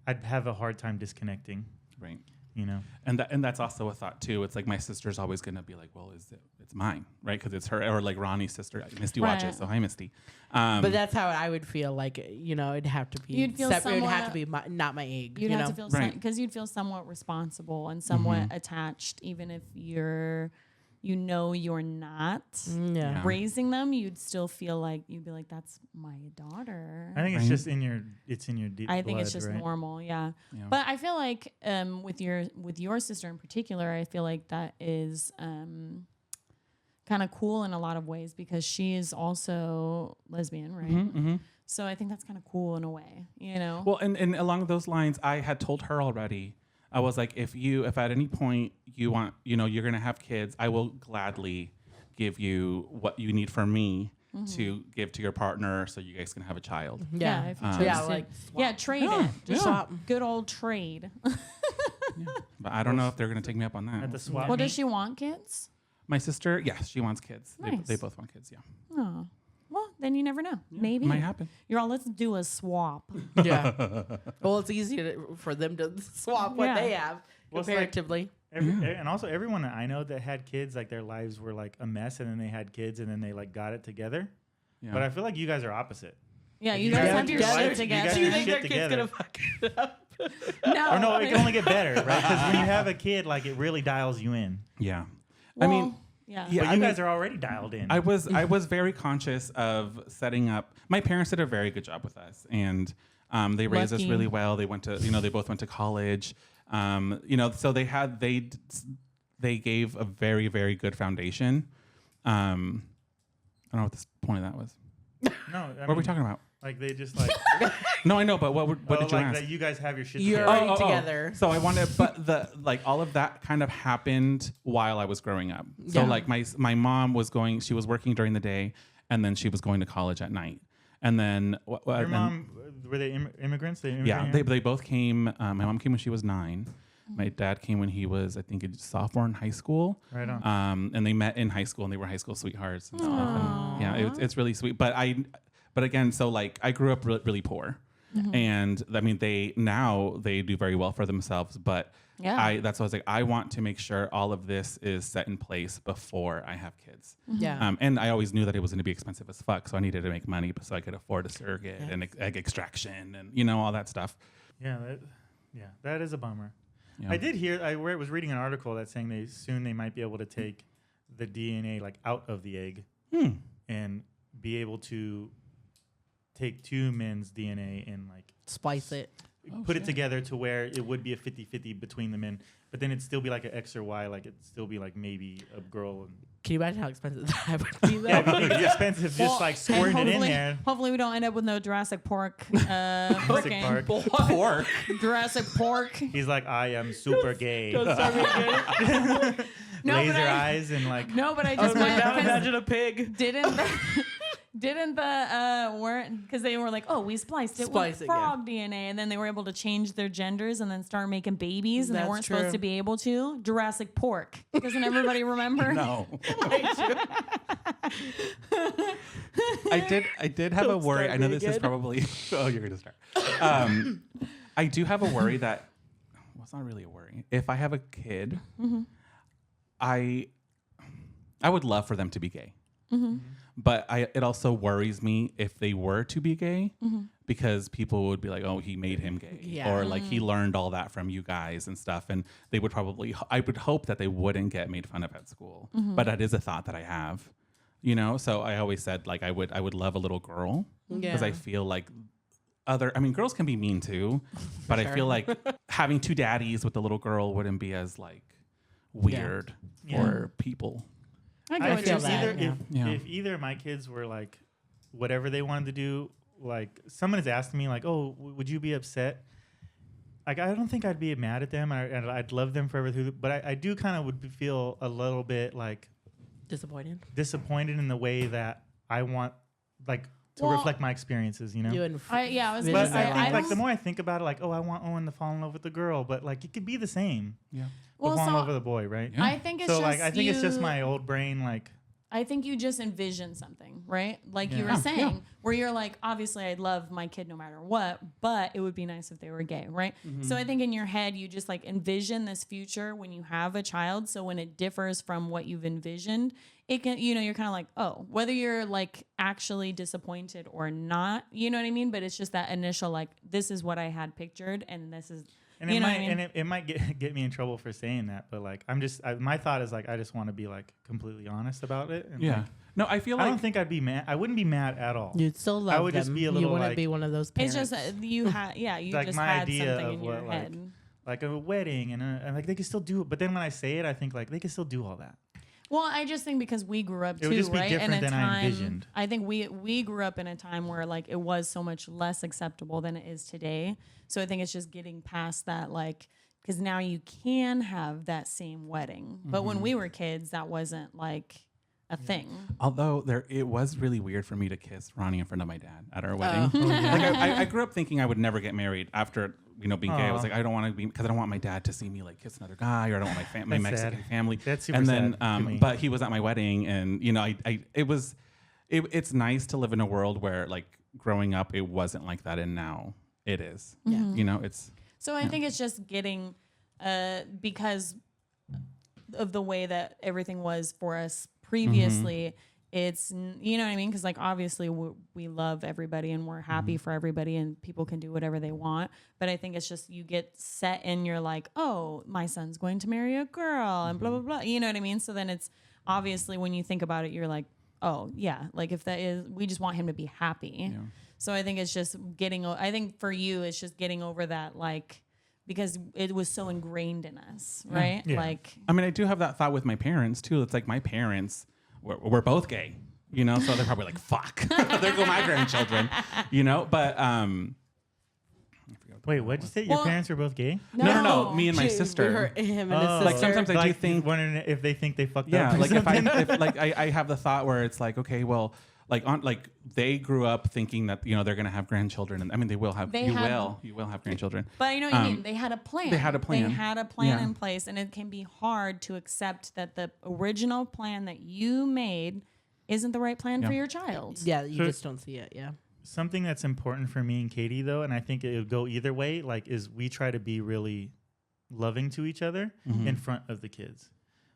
I'd have a hard time disconnecting, Right. And that's also a thought too. It's like my sister's always going to be like, well, it's mine, right? Because it's her, or like Ronnie's sister. Misty watches, so hi, Misty. But that's how I would feel. Like it'd have to be You'd feel separate. It'd have somewhat- to be not my egg. You'd have to feel Right. because you'd feel somewhat responsible and somewhat attached, even if you're not Yeah. raising them. You'd still feel like you'd be like, that's my daughter. I think it's Right. just in your deep I think it's blood, just right? normal, yeah. Yeah. But I feel like with your sister in particular, I feel like that is kind of cool in a lot of ways because she is also lesbian, right? So I think that's kind of cool in a way, Well, and along those lines, I had told her already. I was like, if at any point you want, you're gonna have kids, I will gladly give you what you need from me to give to your partner, so you guys can have a child. Yeah. if you Um, chose Yeah, to- like yeah, trade it. Just Swap. good old trade. But I don't know if they're gonna take me up on that. At the swap Well, meet, does she want kids? My sister, yes, she wants kids. Nice. They both want kids. Yeah, Oh, well, then you never know. Maybe might happen. You're all, let's do a swap. Yeah. Well, it's easy for them to swap what Yeah. they have Well, it's like- comparatively. and also everyone that I know that had kids, like their lives were like a mess, and then they had kids, and then they like got it together. Yeah. But I feel like you guys are opposite. Yeah, you You guys guys have your have shit your together. life- Do you your think shit their kid's together. gonna fuck it up? No, Or no, it can only get better, right? Because when you have a kid, like it really dials you in. Yeah. Well, I mean, yeah. yeah, But you guys are already dialed in. I was very conscious of setting up. My parents did a very good job with us, and they raised us Lucky. really well. They went to, they both went to college. So they gave a very, very good foundation. I don't know what the point of that was. No, What were we talking about? Like they just like No, I know, but what did you like ask? that you guys have your shit You're together. already together. So I wanted, but all of that kind of happened while I was growing up. So Yeah. like my mom was she was working during the day, and then she was going to college at night. And then Your mom, were they immigrants? They yeah, immigrated? they both came. My mom came when she was 9. My dad came when he was, I think, a sophomore in high school. Right on. And they met in high school, and they were high school sweethearts and stuff. And yeah, it's really sweet. But again, so like I grew up really poor, and I mean they do very well for themselves. But Yeah. that's why I was like, I want to make sure all of this is set in place before I have kids. Yeah. And I always knew that it was going to be expensive as fuck, so I needed to make money so I could afford a surrogate and egg extraction and all that stuff. Yeah, that is a bummer. Yeah. I did hear. I was reading an article that's saying they might be able to take the DNA like out of the egg and be able to take 2 men's DNA and like Splice it. put it together to where it would be a 50-50 between the men, but then it'd still be like an X or Y, like it'd still be like maybe a girl. And Can you imagine how expensive that would be? Though? yeah, it's expensive just like squirting it in there. Hopefully we don't end up with no Jurassic Park. Jurassic Park. Pork. Jurassic Park. He's like, I am super gay. Don't start me again. No, but Laser eyes and like. No, but I I just was like, meant now because imagine a pig. didn't the weren't because they were like, oh, we spliced it Splice with it, frog DNA, and then they were able to change their genders and then start making babies, and they That's weren't true. supposed to be able to. Jurassic Pork. Doesn't everybody remember? No. I did have a Don't worry. start I know me this is again. probably. Oh, you're gonna start. I do have a worry that. Well, it's not really a worry. If I have a kid, I would love for them to be gay. But it also worries me if they were to be gay, because people would be like, "Oh, he made him gay," Yeah. or like he learned all that from you guys and stuff. And they would probably, I would hope that they wouldn't get made fun of at school. But that is a thought that I have, you know. So I always said like I would love a little girl because I Yeah. feel like girls can be mean too, but I feel like having two daddies with the little girl wouldn't be as like weird for people. I get I what feel you're saying. either Yeah. if either of my kids were like whatever they wanted to do, like someone has asked me like, oh, would you be upset? Like I don't think I'd be mad at them, and I'd love them forever through. But I do kind of would feel a little bit like Disappointed. disappointed in the way that I want like to Well, reflect my experiences, you know. You and I was Vision But gonna say, I think like don't- the more I think about it, like, oh, I want Owen to fall in love with the girl, but like it could be the same. Yeah. But Well, fall in so love with a boy, right? Yeah. I think it's So just like I think it's just you- my old brain, like I think you just envision something, right? Like you Yeah. were saying, where you're like, obviously, I'd love my kid no matter what, but it would be nice if they were gay, right? So I think in your head, you just like envision this future when you have a child. So when it differs from what you've envisioned, it can, you know, you're kind of like, oh, whether you're like actually disappointed or not, you know what I mean? But it's just that initial, like, this is what I had pictured, and this is, and you it know might what I mean? and it might get me in trouble for saying that, but like I'm just my thought is like I just want to be like completely honest about it. And Yeah. like, No, I feel I like don't think I'd be mad. I wouldn't be mad at all. You'd still love would them. just be a You little, wouldn't like- be one of those It's parents. just, you had, yeah, you Like just my had idea something of in your what, head. like a wedding and like they could still do it. But then when I say it, I think like they could still do all that. Well, I just think because we grew up It would too, just be right? different in a than I time, envisioned. I think we grew up in a time where like it was so much less acceptable than it is today. So I think it's just getting past that, like, because now you can have that same wedding, but when we were kids, that wasn't like a thing. although it was really weird for me to kiss Ronnie in front of my dad at our wedding. Like I grew up thinking I would never get married after being gay. I was like, I don't want to be, because I don't want my dad to see me like kiss another guy, or I don't want my That's Mexican sad. family. That's super and then, sad to me. but he was at my wedding, and it's nice to live in a world where like growing up it wasn't like that, and now it is. Yeah. You know, it's So I think it's just getting, because of the way that everything was for us previously, it's, you know what I mean? Because like, obviously we love everybody and we're happy for everybody and people can do whatever they want. But I think it's just, you get set in, you're like, oh, my son's going to marry a girl and blah, blah, blah. You know what I mean? So then it's obviously when you think about it, you're like, oh yeah, like if that is, we just want him to be happy. Yeah. So I think it's just I think for you, it's just getting over that, like, because it was so ingrained in us, right? Yeah. Like, I mean, I do have that thought with my parents too. It's like my parents we're both gay, you know, so they're probably like, fuck, there go my grandchildren, you know, but Wait, what'd you say? Your Well- parents were both gay? no, me and my We sister. heard him and Oh. his Like, sister. sometimes I do like think, wondering if they think they fucked yeah, up. Or like something. I have the thought where it's like, okay, well, like they grew up thinking that, you know, they're gonna have grandchildren, and I mean they will have, you will have grandchildren. but you know what I mean? They had a plan. They had a plan. They had a plan Yeah. in place, and it can be hard to accept that the original plan that you made isn't the right plan for your child. Yeah, you So- just don't see it. Yeah. Something that's important for me and Katie though, and I think it would go either way, like is we try to be really loving to each other in front of the kids.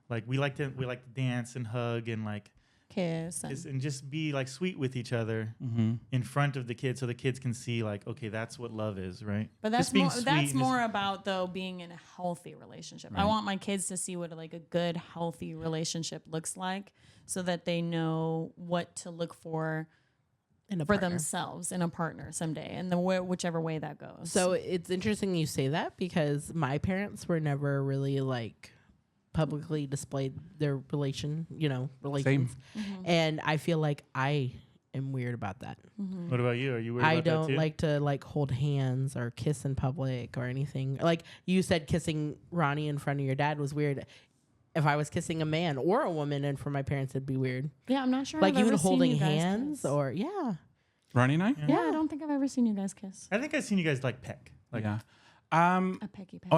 Like we like to dance and hug and like Kiss. and just be like sweet with each other in front of the kids, so the kids can see like, okay, that's what love is, right? But Just that's being more. sweet That's and more about though being in a healthy relationship. I Right. want my kids to see what like a good, healthy relationship looks like, so that they know what to look for for themselves in a partner someday, and whichever way that goes. So it's interesting you say that, because my parents were never really like publicly displayed their relations. And I feel like I am weird about that. What about you? Are you weird I about that don't too? like to like hold hands or kiss in public or anything. Like you said, kissing Ronnie in front of your dad was weird. If I was kissing a man or a woman in front of my parents, it'd be weird. Yeah, I'm not sure. Like I've even ever seen holding you guys hands kiss. or yeah. Ronnie and I? Yeah, I don't think I've ever seen you guys kiss. I think I've seen you guys like peck. Like, Yeah. A pecky peck.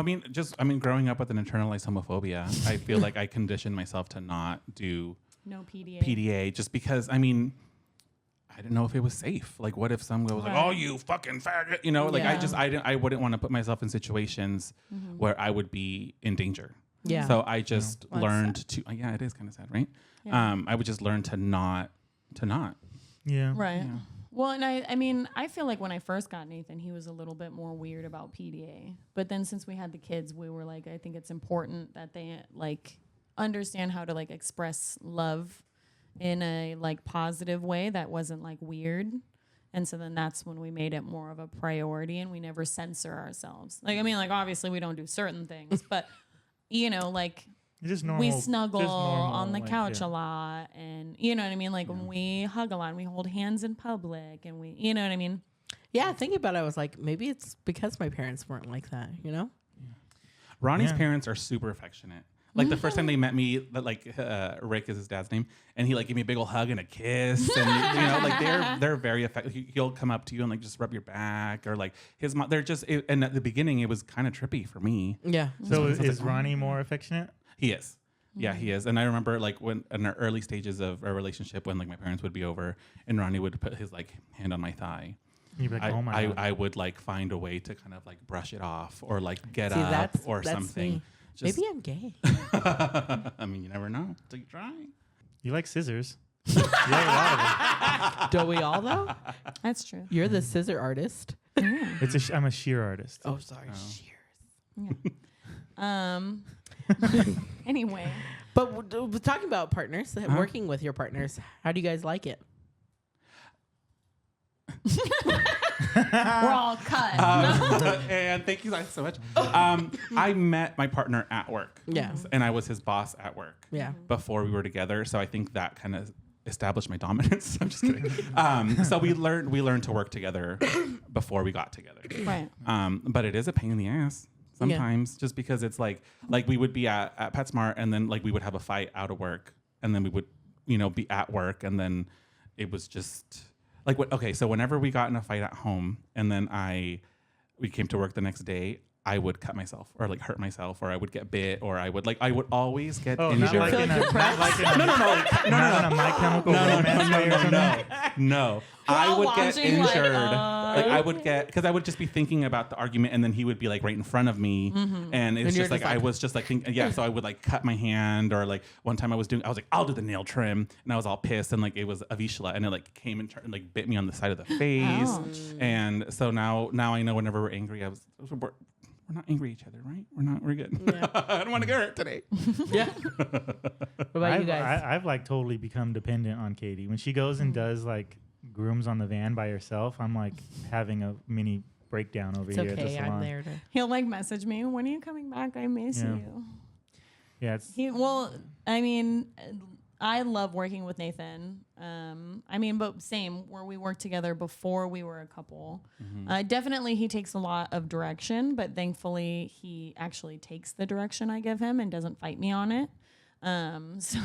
I mean, growing up with an internalized homophobia, I feel like I conditioned myself to not do No PDA. PDA just because, I mean, I didn't know if it was safe. Like, what if some guy was like, Right. "Oh, you fucking faggot," you know? Like, Yeah. I wouldn't want to put myself in situations where I would be in danger. Yeah. So I just Well, learned to. Yeah, it is kind of sad, right? Yeah. I would just learn to not. yeah. Right. Yeah. Well, and I mean, I feel like when I first got Nathan, he was a little bit more weird about PDA. But then since we had the kids, we were like, I think it's important that they like understand how to like express love in a like positive way that wasn't like weird. And so then that's when we made it more of a priority, and we never censor ourselves. Like, I mean, like obviously we don't do certain things, but you know, like It's just normal. we snuggle just normal, on the like, couch yeah. a lot, and you know what I mean? Like when we hug a lot and we hold hands in public, and we, you know what I mean? Yeah, thinking about it, I was like, maybe it's because my parents weren't like that, you know? Ronnie's Yeah. parents are super affectionate. Like the first time they met me, Rick is his dad's name, and he like gave me a big old hug and a kiss, and you know, like they're very affectionate. He'll come up to you and like just rub your back, or like his mom. They're just, and at the beginning it was kind of trippy for me. Yeah. So was is like, Ronnie more affectionate? He is. Yeah, he is. And I remember like when in the early stages of our relationship, when like my parents would be over and Ronnie would put his like hand on my thigh, You'd be like, oh my God. I would like find a way to kind of like brush it off or like get See, up that's or something. me. Just- Maybe I'm gay. I mean, you never know till you try. You like scissors. You like a lot of them. Do we all though? That's true. You're the scissor artist. I'm a shear artist. Oh, sorry. Shears. Anyway, But we're talking about partners, working with your partners. How do you guys like it? we're all cut. And thank you guys so much. I met my partner at work. Yeah. And I was his boss at work. Yeah. Before we were together. So I think that kind of established my dominance. I'm just kidding. So we learned to work together before we got together. Right. But it is a pain in the ass sometimes, just because it's like we would be at PetSmart, and then like we would have a fight out of work, and then we would, be at work, and then it was just like, so whenever we got in a fight at home, and then we came to work the next day, I would cut myself or like hurt myself, or I would get bit, or I would always get Oh, injured. not like in a My Chemical Romance way or something? No. We're I all would get watching, like, injured. I would get, because I would just be thinking about the argument, and then he would be like right in front of me, and it's And you're just like, just like- I was just like thinking, so I would like cut my hand, or like one time I was like, I'll do the nail trim, and I was all pissed, and like it was Avishla, and it like came and like bit me on the side of the face, Ouch. and so now I know whenever we're angry, we're not angry at each other, right? We're good. Yeah. I don't want to get hurt today. Yeah. What about you guys? I've like totally become dependent on Katie. When she goes and does like grooms on the van by herself, I'm like having a mini breakdown over It's here at the okay. salon. I'm there to. He'll like message me, when are you coming back? I miss Yeah. you. Yeah, it's I mean, I love working with Nathan. But same, where we worked together before we were a couple. Definitely he takes a lot of direction, but thankfully he actually takes the direction I give him and doesn't fight me on it. So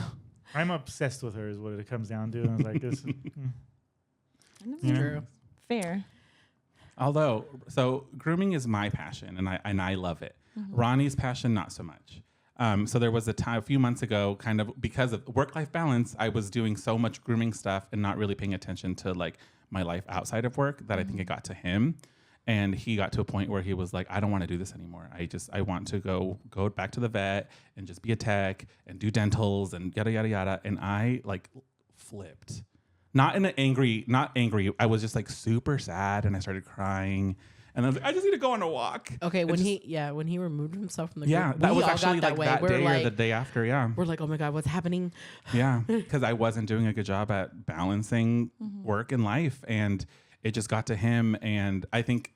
I'm obsessed with her is what it comes down to. And I was like, this It's true. fair. Although, so grooming is my passion, and I love it. Ronnie's passion, not so much. So there was a few months ago, kind of because of work-life balance, I was doing so much grooming stuff and not really paying attention to like my life outside of work that I think it got to him. And he got to a point where he was like, I don't want to do this anymore. I want to go back to the vet and just be a tech and do dentals and yada, yada, yada. And I like flipped. Not angry. I was just like super sad, and I started crying. And I was like, I just need to go on a walk. Okay, when he removed himself from the Yeah, group, that we was all actually got like that We're day like, or the day after. Yeah. we're like, oh my God, what's happening? Yeah, because I wasn't doing a good job at balancing work and life, and it just got to him. And I think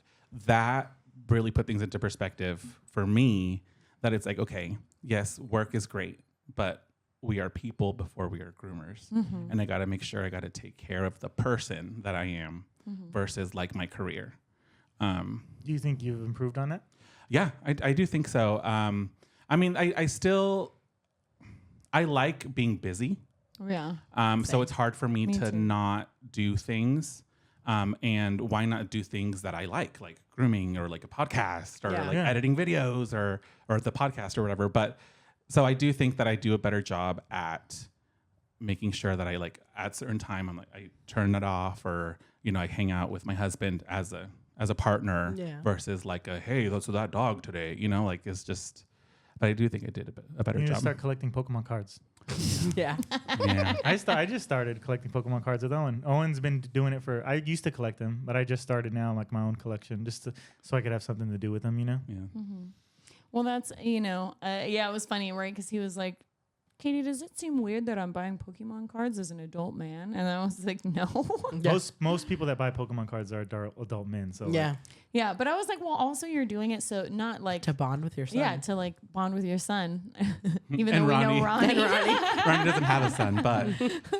that really put things into perspective for me, that it's like, okay, yes, work is great, but we are people before we are groomers. And I got to make sure I got to take care of the person that I am versus like my career. Do you think you've improved on that? Yeah, I do think so. I mean, I like being busy. Yeah. So it's hard for me to too. not do things. And why not do things that I like grooming or like a podcast or editing videos or the podcast or whatever. But so I do think that I do a better job at making sure that I like at certain time I'm like I turn it off, or I hang out with my husband as a partner versus like hey, that's that dog today. Like it's just. But I do think I did a better You need job. to start collecting Pokemon cards. Yeah. Yeah. I just started collecting Pokemon cards with Owen. Owen's been doing it I used to collect them, but I just started now like my own collection so I could have something to do with them, Yeah. Well, that's, it was funny, right? Because he was like, Katie, does it seem weird that I'm buying Pokemon cards as an adult man? And I was like, no. Most people that buy Pokemon cards are adult men. So Yeah. Yeah, but I was like, well, also you're doing it so not like To bond with your son. Yeah, to like bond with your son. Even And though we Ronnie. know Ronnie. Ronnie doesn't have a son, but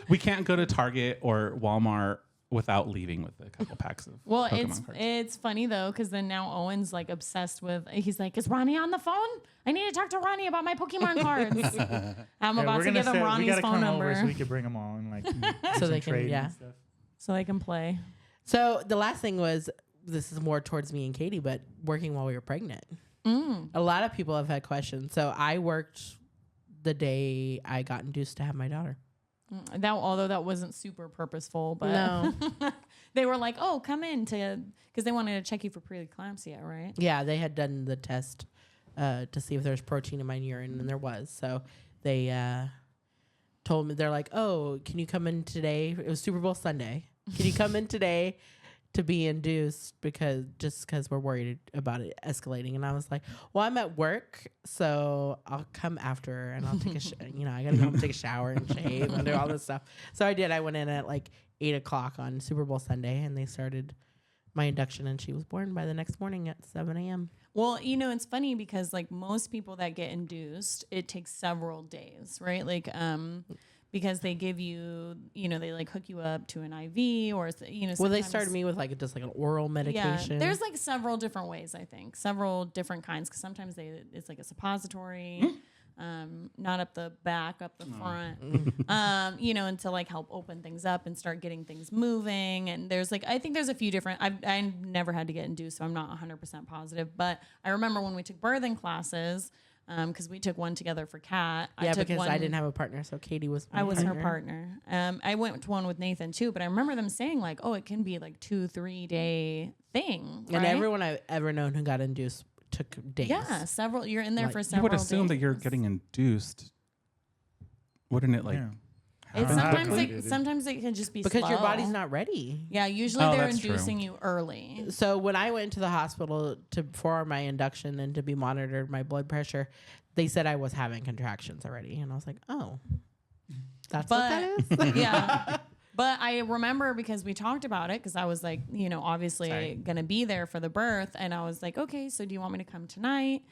we can't go to Target or Walmart without leaving with a couple packs of Well, Pokemon cards. it's funny though, because then now Owen's like obsessed with. He's like, "Is Ronnie on the phone? I need to talk to Ronnie about my Pokemon cards." I'm about to give him Ronnie's phone number so we can bring them all and like So they can, and stuff. so they can play. So the last thing was, this is more towards me and Katie, but working while we were pregnant. A lot of people have had questions. So I worked the day I got induced to have my daughter. Although that wasn't super purposeful, but No. they were like, "Oh, come in," because they wanted to check you for preeclampsia, right? Yeah, they had done the test to see if there's protein in my urine, and there was. So they told me, they're like, "Oh, can you come in today?" It was Super Bowl Sunday. Can you come in today to be induced because we're worried about it escalating? And I was like, well, I'm at work, so I'll come after and I'll take I gotta go home and take a shower and shave and do all this stuff. So I did. I went in at like 8:00 on Super Bowl Sunday, and they started my induction, and she was born by the next morning at 7 a.m. Well, it's funny because like most people that get induced, it takes several days, right? Like, because they give you, they like hook you up to an IV or, Well, they started me with just like an oral medication. Yeah, there's like several different ways, I think, several different kinds. Because sometimes it's like a suppository, not up the back, up the front, and to like help open things up and start getting things moving. And there's I think there's a few different. I never had to get induced, so I'm not 100% positive. But I remember when we took birthing classes. Because we took one together for Kat. Yeah, because I didn't have a partner, so Katie was my I was partner. her partner. I went to one with Nathan too, but I remember them saying like, oh, it can be like 2-3 day thing. And right? everyone I've ever known who got induced took days. Yeah, several. You're in there for You several. would assume that you're days. getting induced. Wouldn't it like? Yeah. It's Happen. sometimes it can just be because your slow. body's not ready. Yeah, usually Oh, they're that's true. inducing you early. So when I went to the hospital for my induction and to be monitored my blood pressure, they said I was having contractions already, and I was like, oh, that's what that is. Yeah. But I remember because we talked about it because I was like, obviously going to be there for the birth. And I was like, okay, so do you want me to come tonight?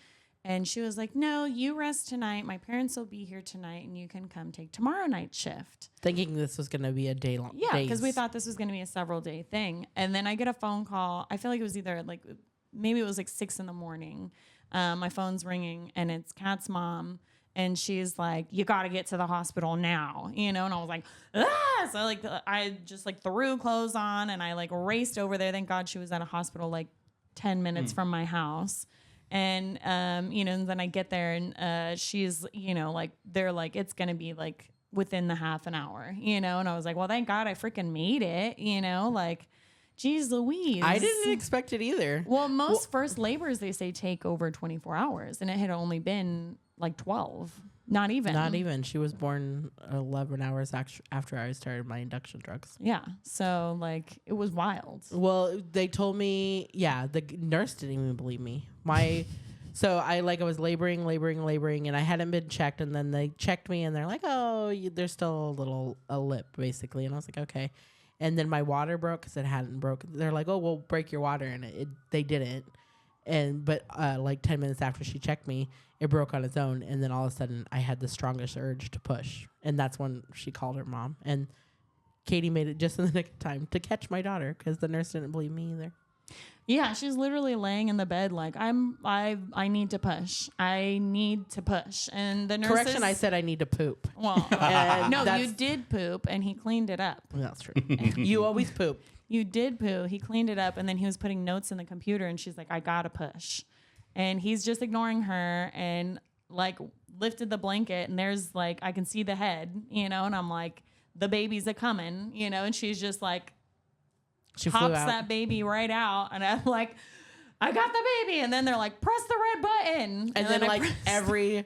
And she was like, no, you rest tonight. My parents will be here tonight and you can come take tomorrow night shift. Thinking this was going to be a day long. Yeah, because we thought this was going to be a several day thing. And then I get a phone call. I feel like it was either maybe it was 6 a.m. My phone's ringing and it's Kat's mom. And she's like, you got to get to the hospital now, And I was like, ah! So I just threw clothes on and I raced over there. Thank God she was at a hospital 10 minutes from my house. And, and then I get there and she's, they're like, it's going to be within the half an hour, And I was like, well, thank God I freaking made it, Geez Louise. I didn't expect it either. Well, most first labors, they say, take over 24 hours. And it had only been like 12. Not even. Not even. She was born 11 hours after I started my induction drugs. Yeah. So like it was wild. Well, they told me, the nurse didn't even believe me. So I was laboring, and I hadn't been checked, and then they checked me, and they're like, "Oh, there's still a lip, basically." And I was like, "Okay." And then my water broke because it hadn't broken. They're like, "Oh, we'll break your water," and they didn't. But 10 minutes after she checked me, it broke on its own, and then all of a sudden I had the strongest urge to push, and that's when she called her mom. And Katie made it just in the nick of time to catch my daughter because the nurse didn't believe me either. Yeah, she's literally laying in the bed like I need to push. I need to push. And the nurse Correction, I said I need to poop. Well, no, you did poop and he cleaned it up. That's true. You always poop. You did poo. He cleaned it up and then he was putting notes in the computer and she's like, I gotta push. And he's just ignoring her and like lifted the blanket and there's like I can see the head, and I'm like, the baby's a coming, and she's just like She pops that baby right out, and I'm like, I got the baby, and then they're like, press the red button, and then every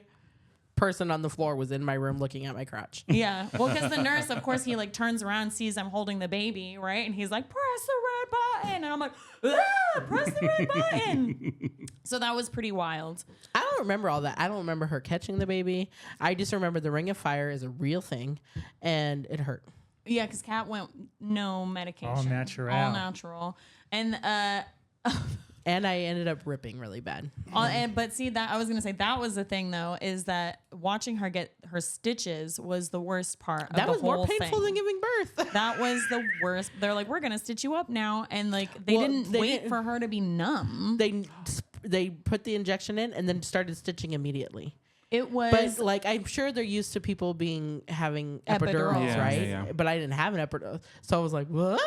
person on the floor was in my room looking at my crotch. Yeah, well, because the nurse, of course, he like turns around, sees I'm holding the baby, right, and he's like, press the red button, and I'm like, press the red button. So that was pretty wild. I don't remember all that. I don't remember her catching the baby. I just remember the ring of fire is a real thing, and it hurt. Yeah, because Kat went no medication. All natural. All natural. And and I ended up ripping really bad. But see, that I was going to say that was the thing, though, is that watching her get her stitches was the worst part of the whole thing. That was more painful than giving birth. That was the worst. They're like, we're going to stitch you up now. And like they didn't wait for her to be numb. They put the injection in and then started stitching immediately. It was, but like I'm sure they're used to people having epidurals, right? Yeah. But I didn't have an epidural, so I was like, "Whoa!"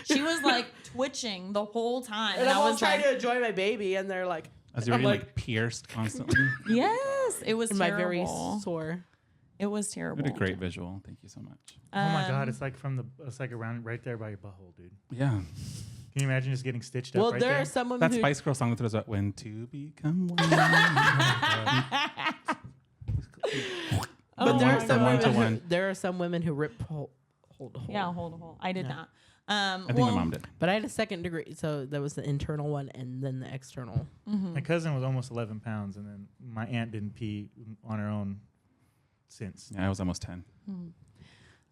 She was like twitching the whole time, and I was trying to enjoy my baby, and they're like, as you're being like pierced constantly. Yes, it was terrible. My very sore. It was terrible. What a great visual! Thank you so much. Oh my God, it's like around right there by your butthole, dude. Yeah. Can you imagine just getting stitched up? Well, right there there? are some women That Spice Girl song that throws out "When to Become One." But there are one. some women who rip hold a hole. Yeah, hold a hole. I did not. I think my mom did. But I had a second degree, so that was the internal one and then the external. My cousin was almost 11 pounds, and then my aunt didn't pee on her own since. Yeah, I was almost 10.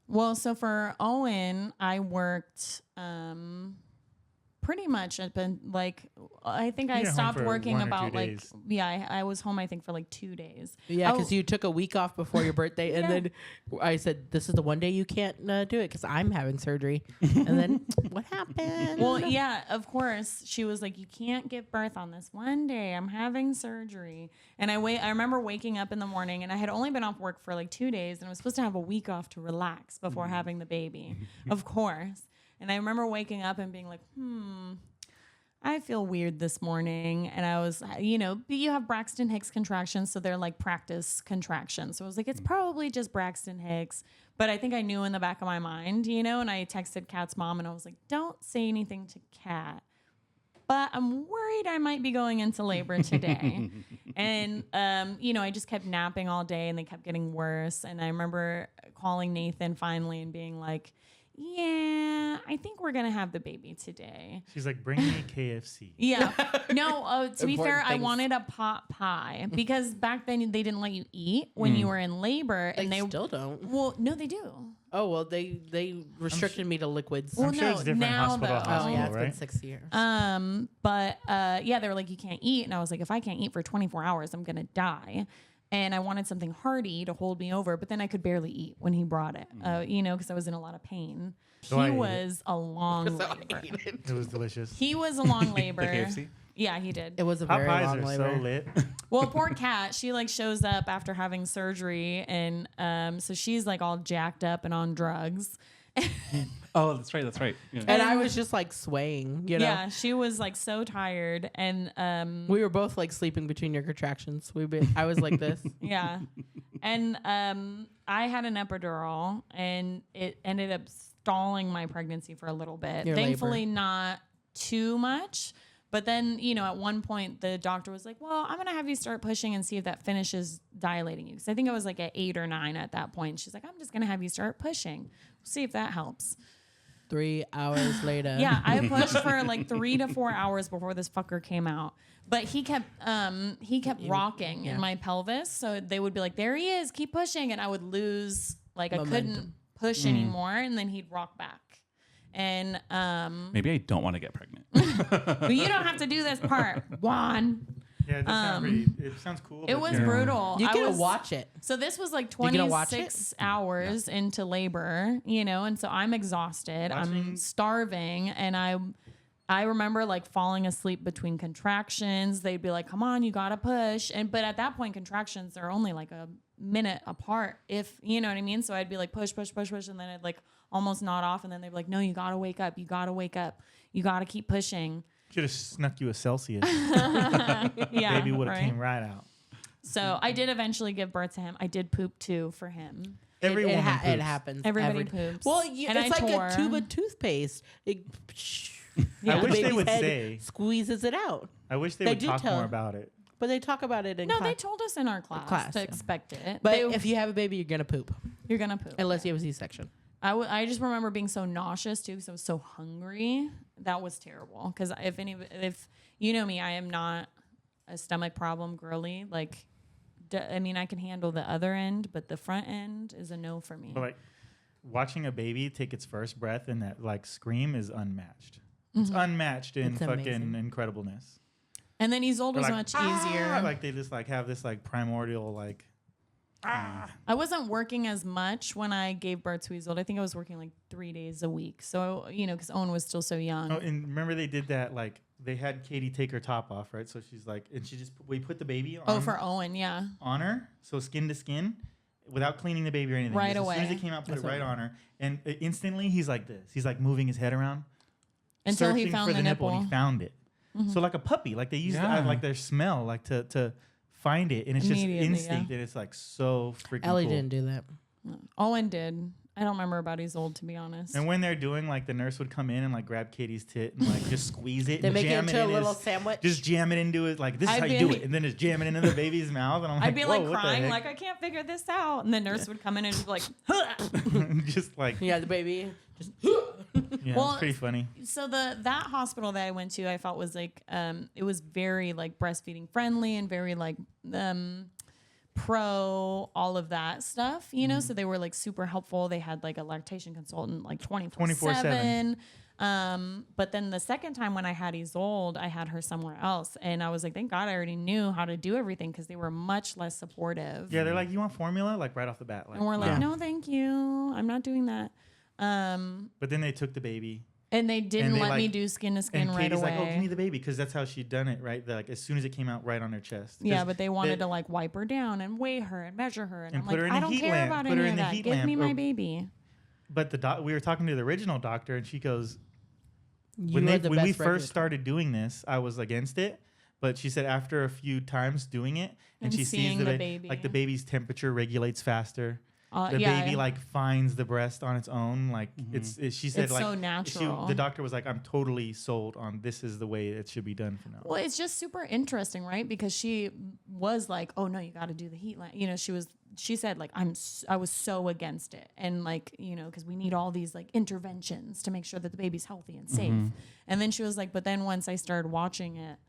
Well, so for Owen, I worked pretty much up in like I think I stopped working about like I was home I think for like 2 days. Yeah, because you took a week off before your birthday, and then I said this is the one day you can't do it because I'm having surgery. And then what happened? Well, yeah, of course she was like, you can't give birth on this one day. I'm having surgery, and I remember waking up in the morning, and I had only been off work for like 2 days, and I was supposed to have a week off to relax before having the baby, of course. And I remember waking up and being like, I feel weird this morning. And I was, you have Braxton Hicks contractions, so they're like practice contractions. So I was like, it's probably just Braxton Hicks. But I think I knew in the back of my mind, and I texted Kat's mom and I was like, don't say anything to Kat. But I'm worried I might be going into labor today. And, I just kept napping all day and they kept getting worse. And I remember calling Nathan finally and being like, yeah, I think we're going to have the baby today. She's like, bring me KFC. Yeah. No, to be fair, I things. wanted a pot pie because back then they didn't let you eat when you were in labor. They and they still don't. Well, no, they do. Oh, well, they restricted me to liquids. Well, I'm sure it's different now, hospital to though. hospital, Oh, yeah, it's right? been 6 years. But they were like, you can't eat. And I was like, if I can't eat for 24 hours, I'm going to die. And I wanted something hearty to hold me over, but then I could barely eat when he brought it, because I was in a lot of pain. So I He ate was a long labor. It was delicious. He was a long labor. The KFC? Yeah, he did. It was a Hot very pies long are labor. so lit. Well, poor Kat, she like shows up after having surgery, and so she's like all jacked up and on drugs. Oh, that's right. Yeah. And I was just like swaying, Yeah, she was like so tired, and We were both like sleeping between your contractions. I was like this. yeah, and I had an epidural, and it ended up stalling my pregnancy for a little bit. Your Thankfully, labor. not too much. But then, at one point, the doctor was like, well, I'm going to have you start pushing and see if that finishes dilating you. Because I think I was like at 8 or 9 at that point. She's like, I'm just going to have you start pushing. We'll see if that helps. 3 hours later. Yeah, I pushed for like 3 to 4 hours before this fucker came out. But he kept rocking in my pelvis. So they would be like, there he is, keep pushing. And I would lose, like I couldn't push anymore. And then he'd rock back. And maybe I don't want to get pregnant. but you don't have to do this part, Juan. Yeah, it, it sounds cool. It was brutal. You can watch it. So this was like 26 hours into labor, you know, and so I'm exhausted. I'm starving, and I remember like falling asleep between contractions. They'd be like, "Come on, you gotta push," but at that point, contractions are only like a minute apart, if you know what I mean. So I'd be like, push, push, push, push, and then I'd like almost nod off, and then they'd be like, "No, you gotta wake up. You gotta wake up. You gotta keep pushing." Should have snuck you a Celsius. Yeah, baby would have came right out. So I did eventually give birth to him. I did poop too for him. Every woman poops. It happens. Everybody poops. Well, And it's I like tore. a tube of toothpaste. I wish they Baby's would head say. squeezes it out. I wish they They would do talk tell. more about it. But they talk about it in No, class. they told us in our class to expect it. But if you have a baby, you're going to poop. You're going to poop. Unless you have a C-section. I just remember being so nauseous too because I was so hungry. That was terrible. Because if you know me, I am not a stomach problem girly. Like, I mean, I can handle the other end, but the front end is a no for me. But like watching a baby take its first breath and that like scream is unmatched. It's unmatched in fucking incredibleness. And then Isolde was like, much easier. Like they just like have this like primordial like. I wasn't working as much when I gave birth to Isolde. I think I was working like 3 days a week. So, you know, because Owen was still so young. Oh, and remember they did that, like, they had Katie take her top off, right? So she's like, and we put the baby on. Oh, for Owen, yeah. On her, so skin to skin, without cleaning the baby or anything. Right Just away. As soon as it came out, put it right on her. And instantly, he's like this. He's like moving his head around. Until he searching found for the nipple. And he found it. So like a puppy, like they use like their smell, like to find it. And it's just instinct. And it's like so freaking Ellie cool. didn't do that. Owen did. I don't remember about Isolde, to be honest. And when they're doing, like, the nurse would come in and, like, grab Katie's tit and, like, just squeeze it They and make it jam into a in little his, sandwich. Just jam it into it. Like, this is I'd how you be- do it. And then just jam it into the baby's mouth. And I'm like, I'd be whoa, like what the crying, heck? like, I can't figure this out. And the nurse would come in and be like, just like, Yeah, the baby just. yeah, Well, it's pretty funny. So that hospital that I went to, I felt was like, it was very like breastfeeding friendly and very like pro all of that stuff, you know? So they were like super helpful. They had like a lactation consultant like 24/7. But then the second time when I had Isolde, I had her somewhere else. And I was like, thank God I already knew how to do everything because they were much less supportive. Yeah, they're like, you want formula? Like, right off the bat. Like, And we're like, no, thank you. I'm not doing that. But then they took the baby. And they didn't they, let me like- do skin to skin And right Katie's away. like, oh, give me the baby. Because that's how she'd done it, right? Like, as soon as it came out right on her chest. Yeah, 'Cause but they wanted to like wipe her down and weigh her and measure her. And I'm put like, her in I a don't heat care lamp. about Put her any in of the that. heat Give me lamp my or- baby. But we were talking to the original doctor, and she goes, You when are the we best first regulatory. started doing this, I was against it. But she said after a few times doing it, and And she seeing sees the the baby. like the baby's temperature regulates faster. The Yeah, baby like finds the breast on its own. Like she said, It's like so natural. the doctor was like, I'm totally sold on this is the way it should be done from now. Well, it's just super interesting, right? Because she was like, "Oh no, you got to do the heat lamp." You know, she said like, I was so against it, and like, you know, because we need all these like interventions to make sure that the baby's healthy and safe. And then she was like, but then once I started watching it,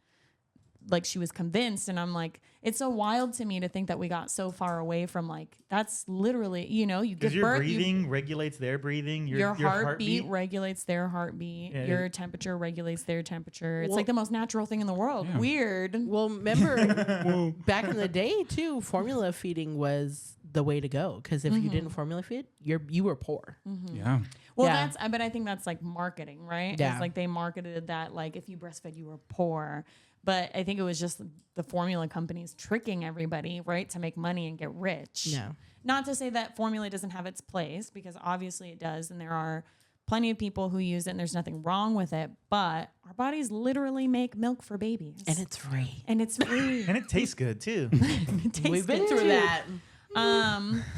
like she was convinced, and I'm like, it's so wild to me to think that we got so far away from like that's literally, you know, you give Because your birth, breathing regulates their breathing. your heartbeat regulates their heartbeat. Yeah, your temperature regulates their temperature. It's like the most natural thing in the world. Weird. Well, remember back in the day too, formula feeding was the way to go. Because if you didn't formula feed, you were poor. Yeah. Well, Yeah. but I think that's like marketing, right? Yeah. It's like they marketed that like if you breastfed, you were poor. But I think it was just the formula companies tricking everybody, right, to make money and get rich. Yeah. Not to say that formula doesn't have its place, because obviously it does, and there are plenty of people who use it, and there's nothing wrong with it. But our bodies literally make milk for babies, And it's free. and it's free. and it tastes good too. It tastes We've been good through too. that.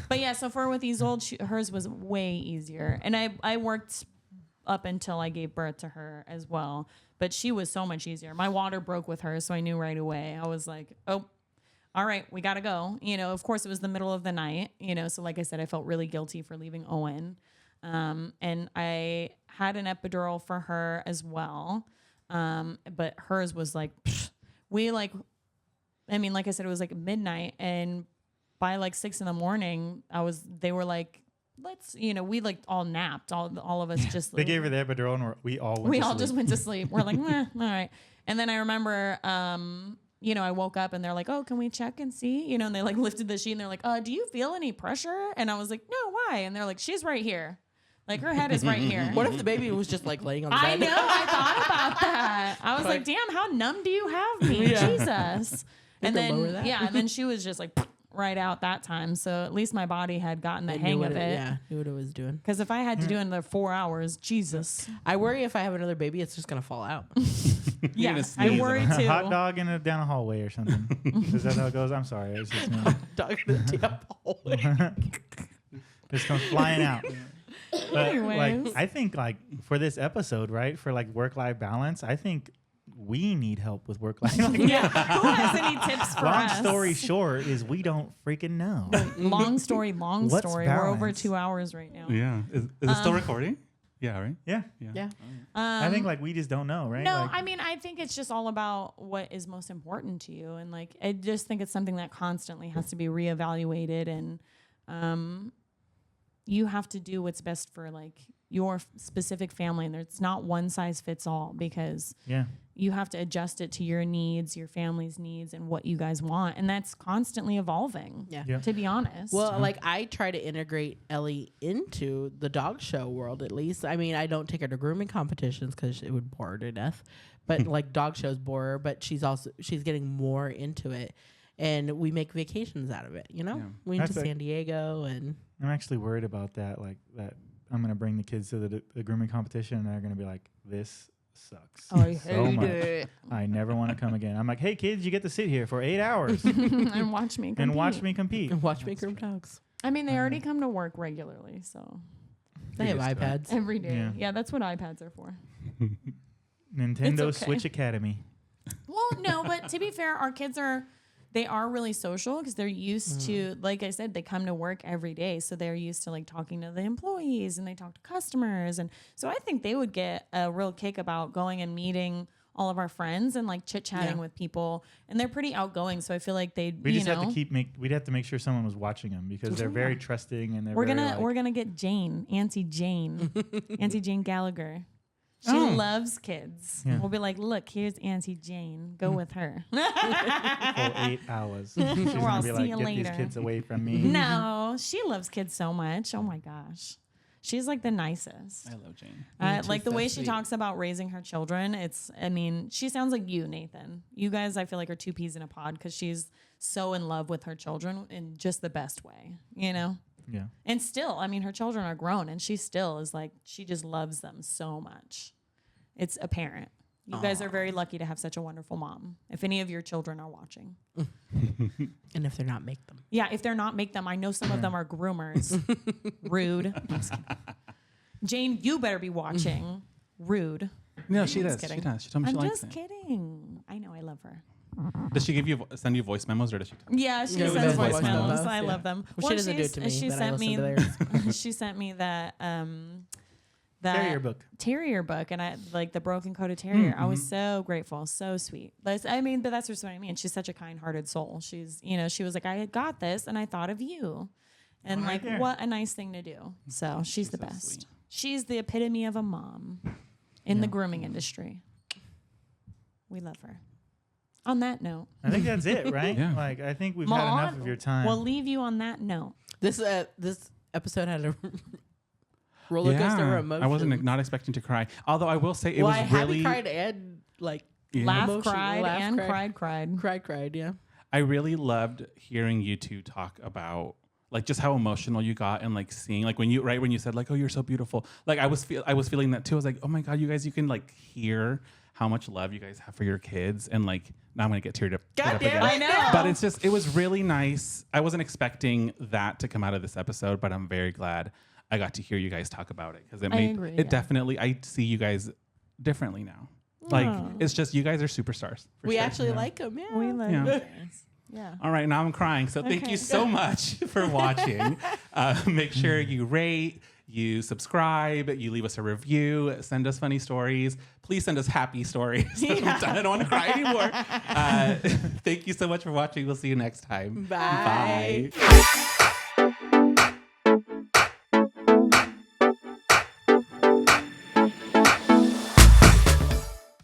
But yeah, so for with Isolde, hers was way easier, and I worked up until I gave birth to her as well. But she was so much easier. My water broke with her, so I knew right away. I was like, oh, all right, we got to go. You know, of course it was the middle of the night, you know, so like I said, I felt really guilty for leaving Owen. And I had an epidural for her as well. But hers was like, like I said, it was like midnight, and by like 6 a.m, they were like, we like all napped, all of us just. They gave her the epidural, and we all just went to sleep. We're like, all right. And then I remember, I woke up and they're like, oh, can we check and see? You know, and they like lifted the sheet and they're like, do you feel any pressure? And I was like, no, why? And they're like, she's right here. Like her head is right here. What if the baby was just like laying on the bed? I know. I thought about that. I was like, damn, how numb do you have me? Yeah. Jesus. And then, and then she was just like right out that time. So at least my body had gotten the hang of it. Yeah, knew what it was doing. Because if I had to do another 4 hours, Jesus. I worry if I have another baby, it's just going to fall out. Yeah, I worry too. Hot dog down a hallway or something. Is that how it goes? I'm sorry. It's just me. Dog in the damn hallway. Just comes flying out. But Anyways. like, I think like for this episode, right, for like work-life balance, I think we need help with work-life. Yeah. Who has any tips for Long us? story short is we don't freaking know. Long story. What's We're over balance? 2 hours right now. Yeah. Is it still recording? Yeah, right? Yeah. Yeah. I think like we just don't know, right? No, Like, I mean, I think it's just all about what is most important to you. And like, I just think it's something that constantly has to be reevaluated, and you have to do what's best for like your specific family. And it's not one size fits all, because you have to adjust it to your needs, your family's needs, and what you guys want. And that's constantly evolving, to be honest. Well, like I try to integrate Ellie into the dog show world at least. I mean, I don't take her to grooming competitions because it would bore her to death. But like dog shows bore her, but she's getting more into it. And we make vacations out of it, you know? Yeah. We went to San Diego and... I'm actually worried about that. Like that I'm going to bring the kids to the grooming competition and they're going to be like, this sucks so much. I never want to come again. I'm like, hey kids, you get to sit here for 8 hours and watch me compete. and watch me compete. And watch me groom dogs. I mean, they already come to work regularly, so They have iPads. every day. Yeah, that's what iPads are for. Nintendo It's okay. Switch Academy. Well, no, but to be fair, our kids are really social because they're used to, like I said, they come to work every day. So they're used to like talking to the employees and they talk to customers. And so I think they would get a real kick about going and meeting all of our friends and like chit chatting with people. And they're pretty outgoing. So I feel like they'd, We just have to we'd have to make sure someone was watching them because they're very trusting and they're we're very gonna get Auntie Jane Gallagher. She loves kids. Yeah. We'll be like, look, here's Auntie Jane. Go with her. full 8 hours. She's I'll gonna be see like, you get later. these kids away from me. No, she loves kids so much. Oh my gosh. She's like the nicest. I love Jane. Like the way she talks about raising her children, she sounds like you, Nathan. You guys, I feel like, are two peas in a pod because she's so in love with her children in just the best way, you know? Yeah. And still, I mean, her children are grown and she still is like, she just loves them so much. It's apparent. You guys are very lucky to have such a wonderful mom. If any of your children are watching. And if they're not, make them. Yeah, if they're not, make them. I know some of them are groomers. Rude. Jane, you better be watching. Rude. No, she does. kidding. She does. She told me I'm she likes just it. kidding. I know, I love her. Does she send you voice memos or does she? Yeah, she Yeah, we sends do voice voicemails. memos, I yeah. love them. Well, she doesn't do it to me, She but I sent me. listen to theirs. She sent me that Terrier book. And I like the Broken Coated Terrier. I was so grateful, so sweet. But that's just what I mean. She's such a kind-hearted soul. She's, she was like, I got this, and I thought of you, and Right like, there. what a nice thing to do. So she's the so best. sweet. She's the epitome of a mom in the grooming industry. We love her. On that note, I think that's it, right? Yeah. Like I think we've had enough of your time. We'll leave you on that note. This episode had a roller coaster of emotions. I wasn't not expecting to cry. Although I will say it was I really. happy cried and like Laugh, emotional, cried, laugh, and cried. cried. Yeah. I really loved hearing you two talk about like just how emotional you got and like seeing like when you said like, oh, you're so beautiful. Like I was feeling that too. I was like, oh my God, you guys, you can like hear how much love you guys have for your kids. And like, now I'm going to get teared up. God damn, I know. But it was really nice. I wasn't expecting that to come out of this episode, but I'm very glad I got to hear you guys talk about it. Because definitely, I see you guys differently now. Like, it's just, you guys are superstars. We actually like them. Yeah. We love Yeah. you guys. Yeah. All right, now I'm crying. So thank you so much for watching. Make sure you rate, you subscribe, you leave us a review, send us funny stories. Please send us happy stories. I'm done. I don't want to cry anymore. Thank you so much for watching. We'll see you next time. Bye. Bye.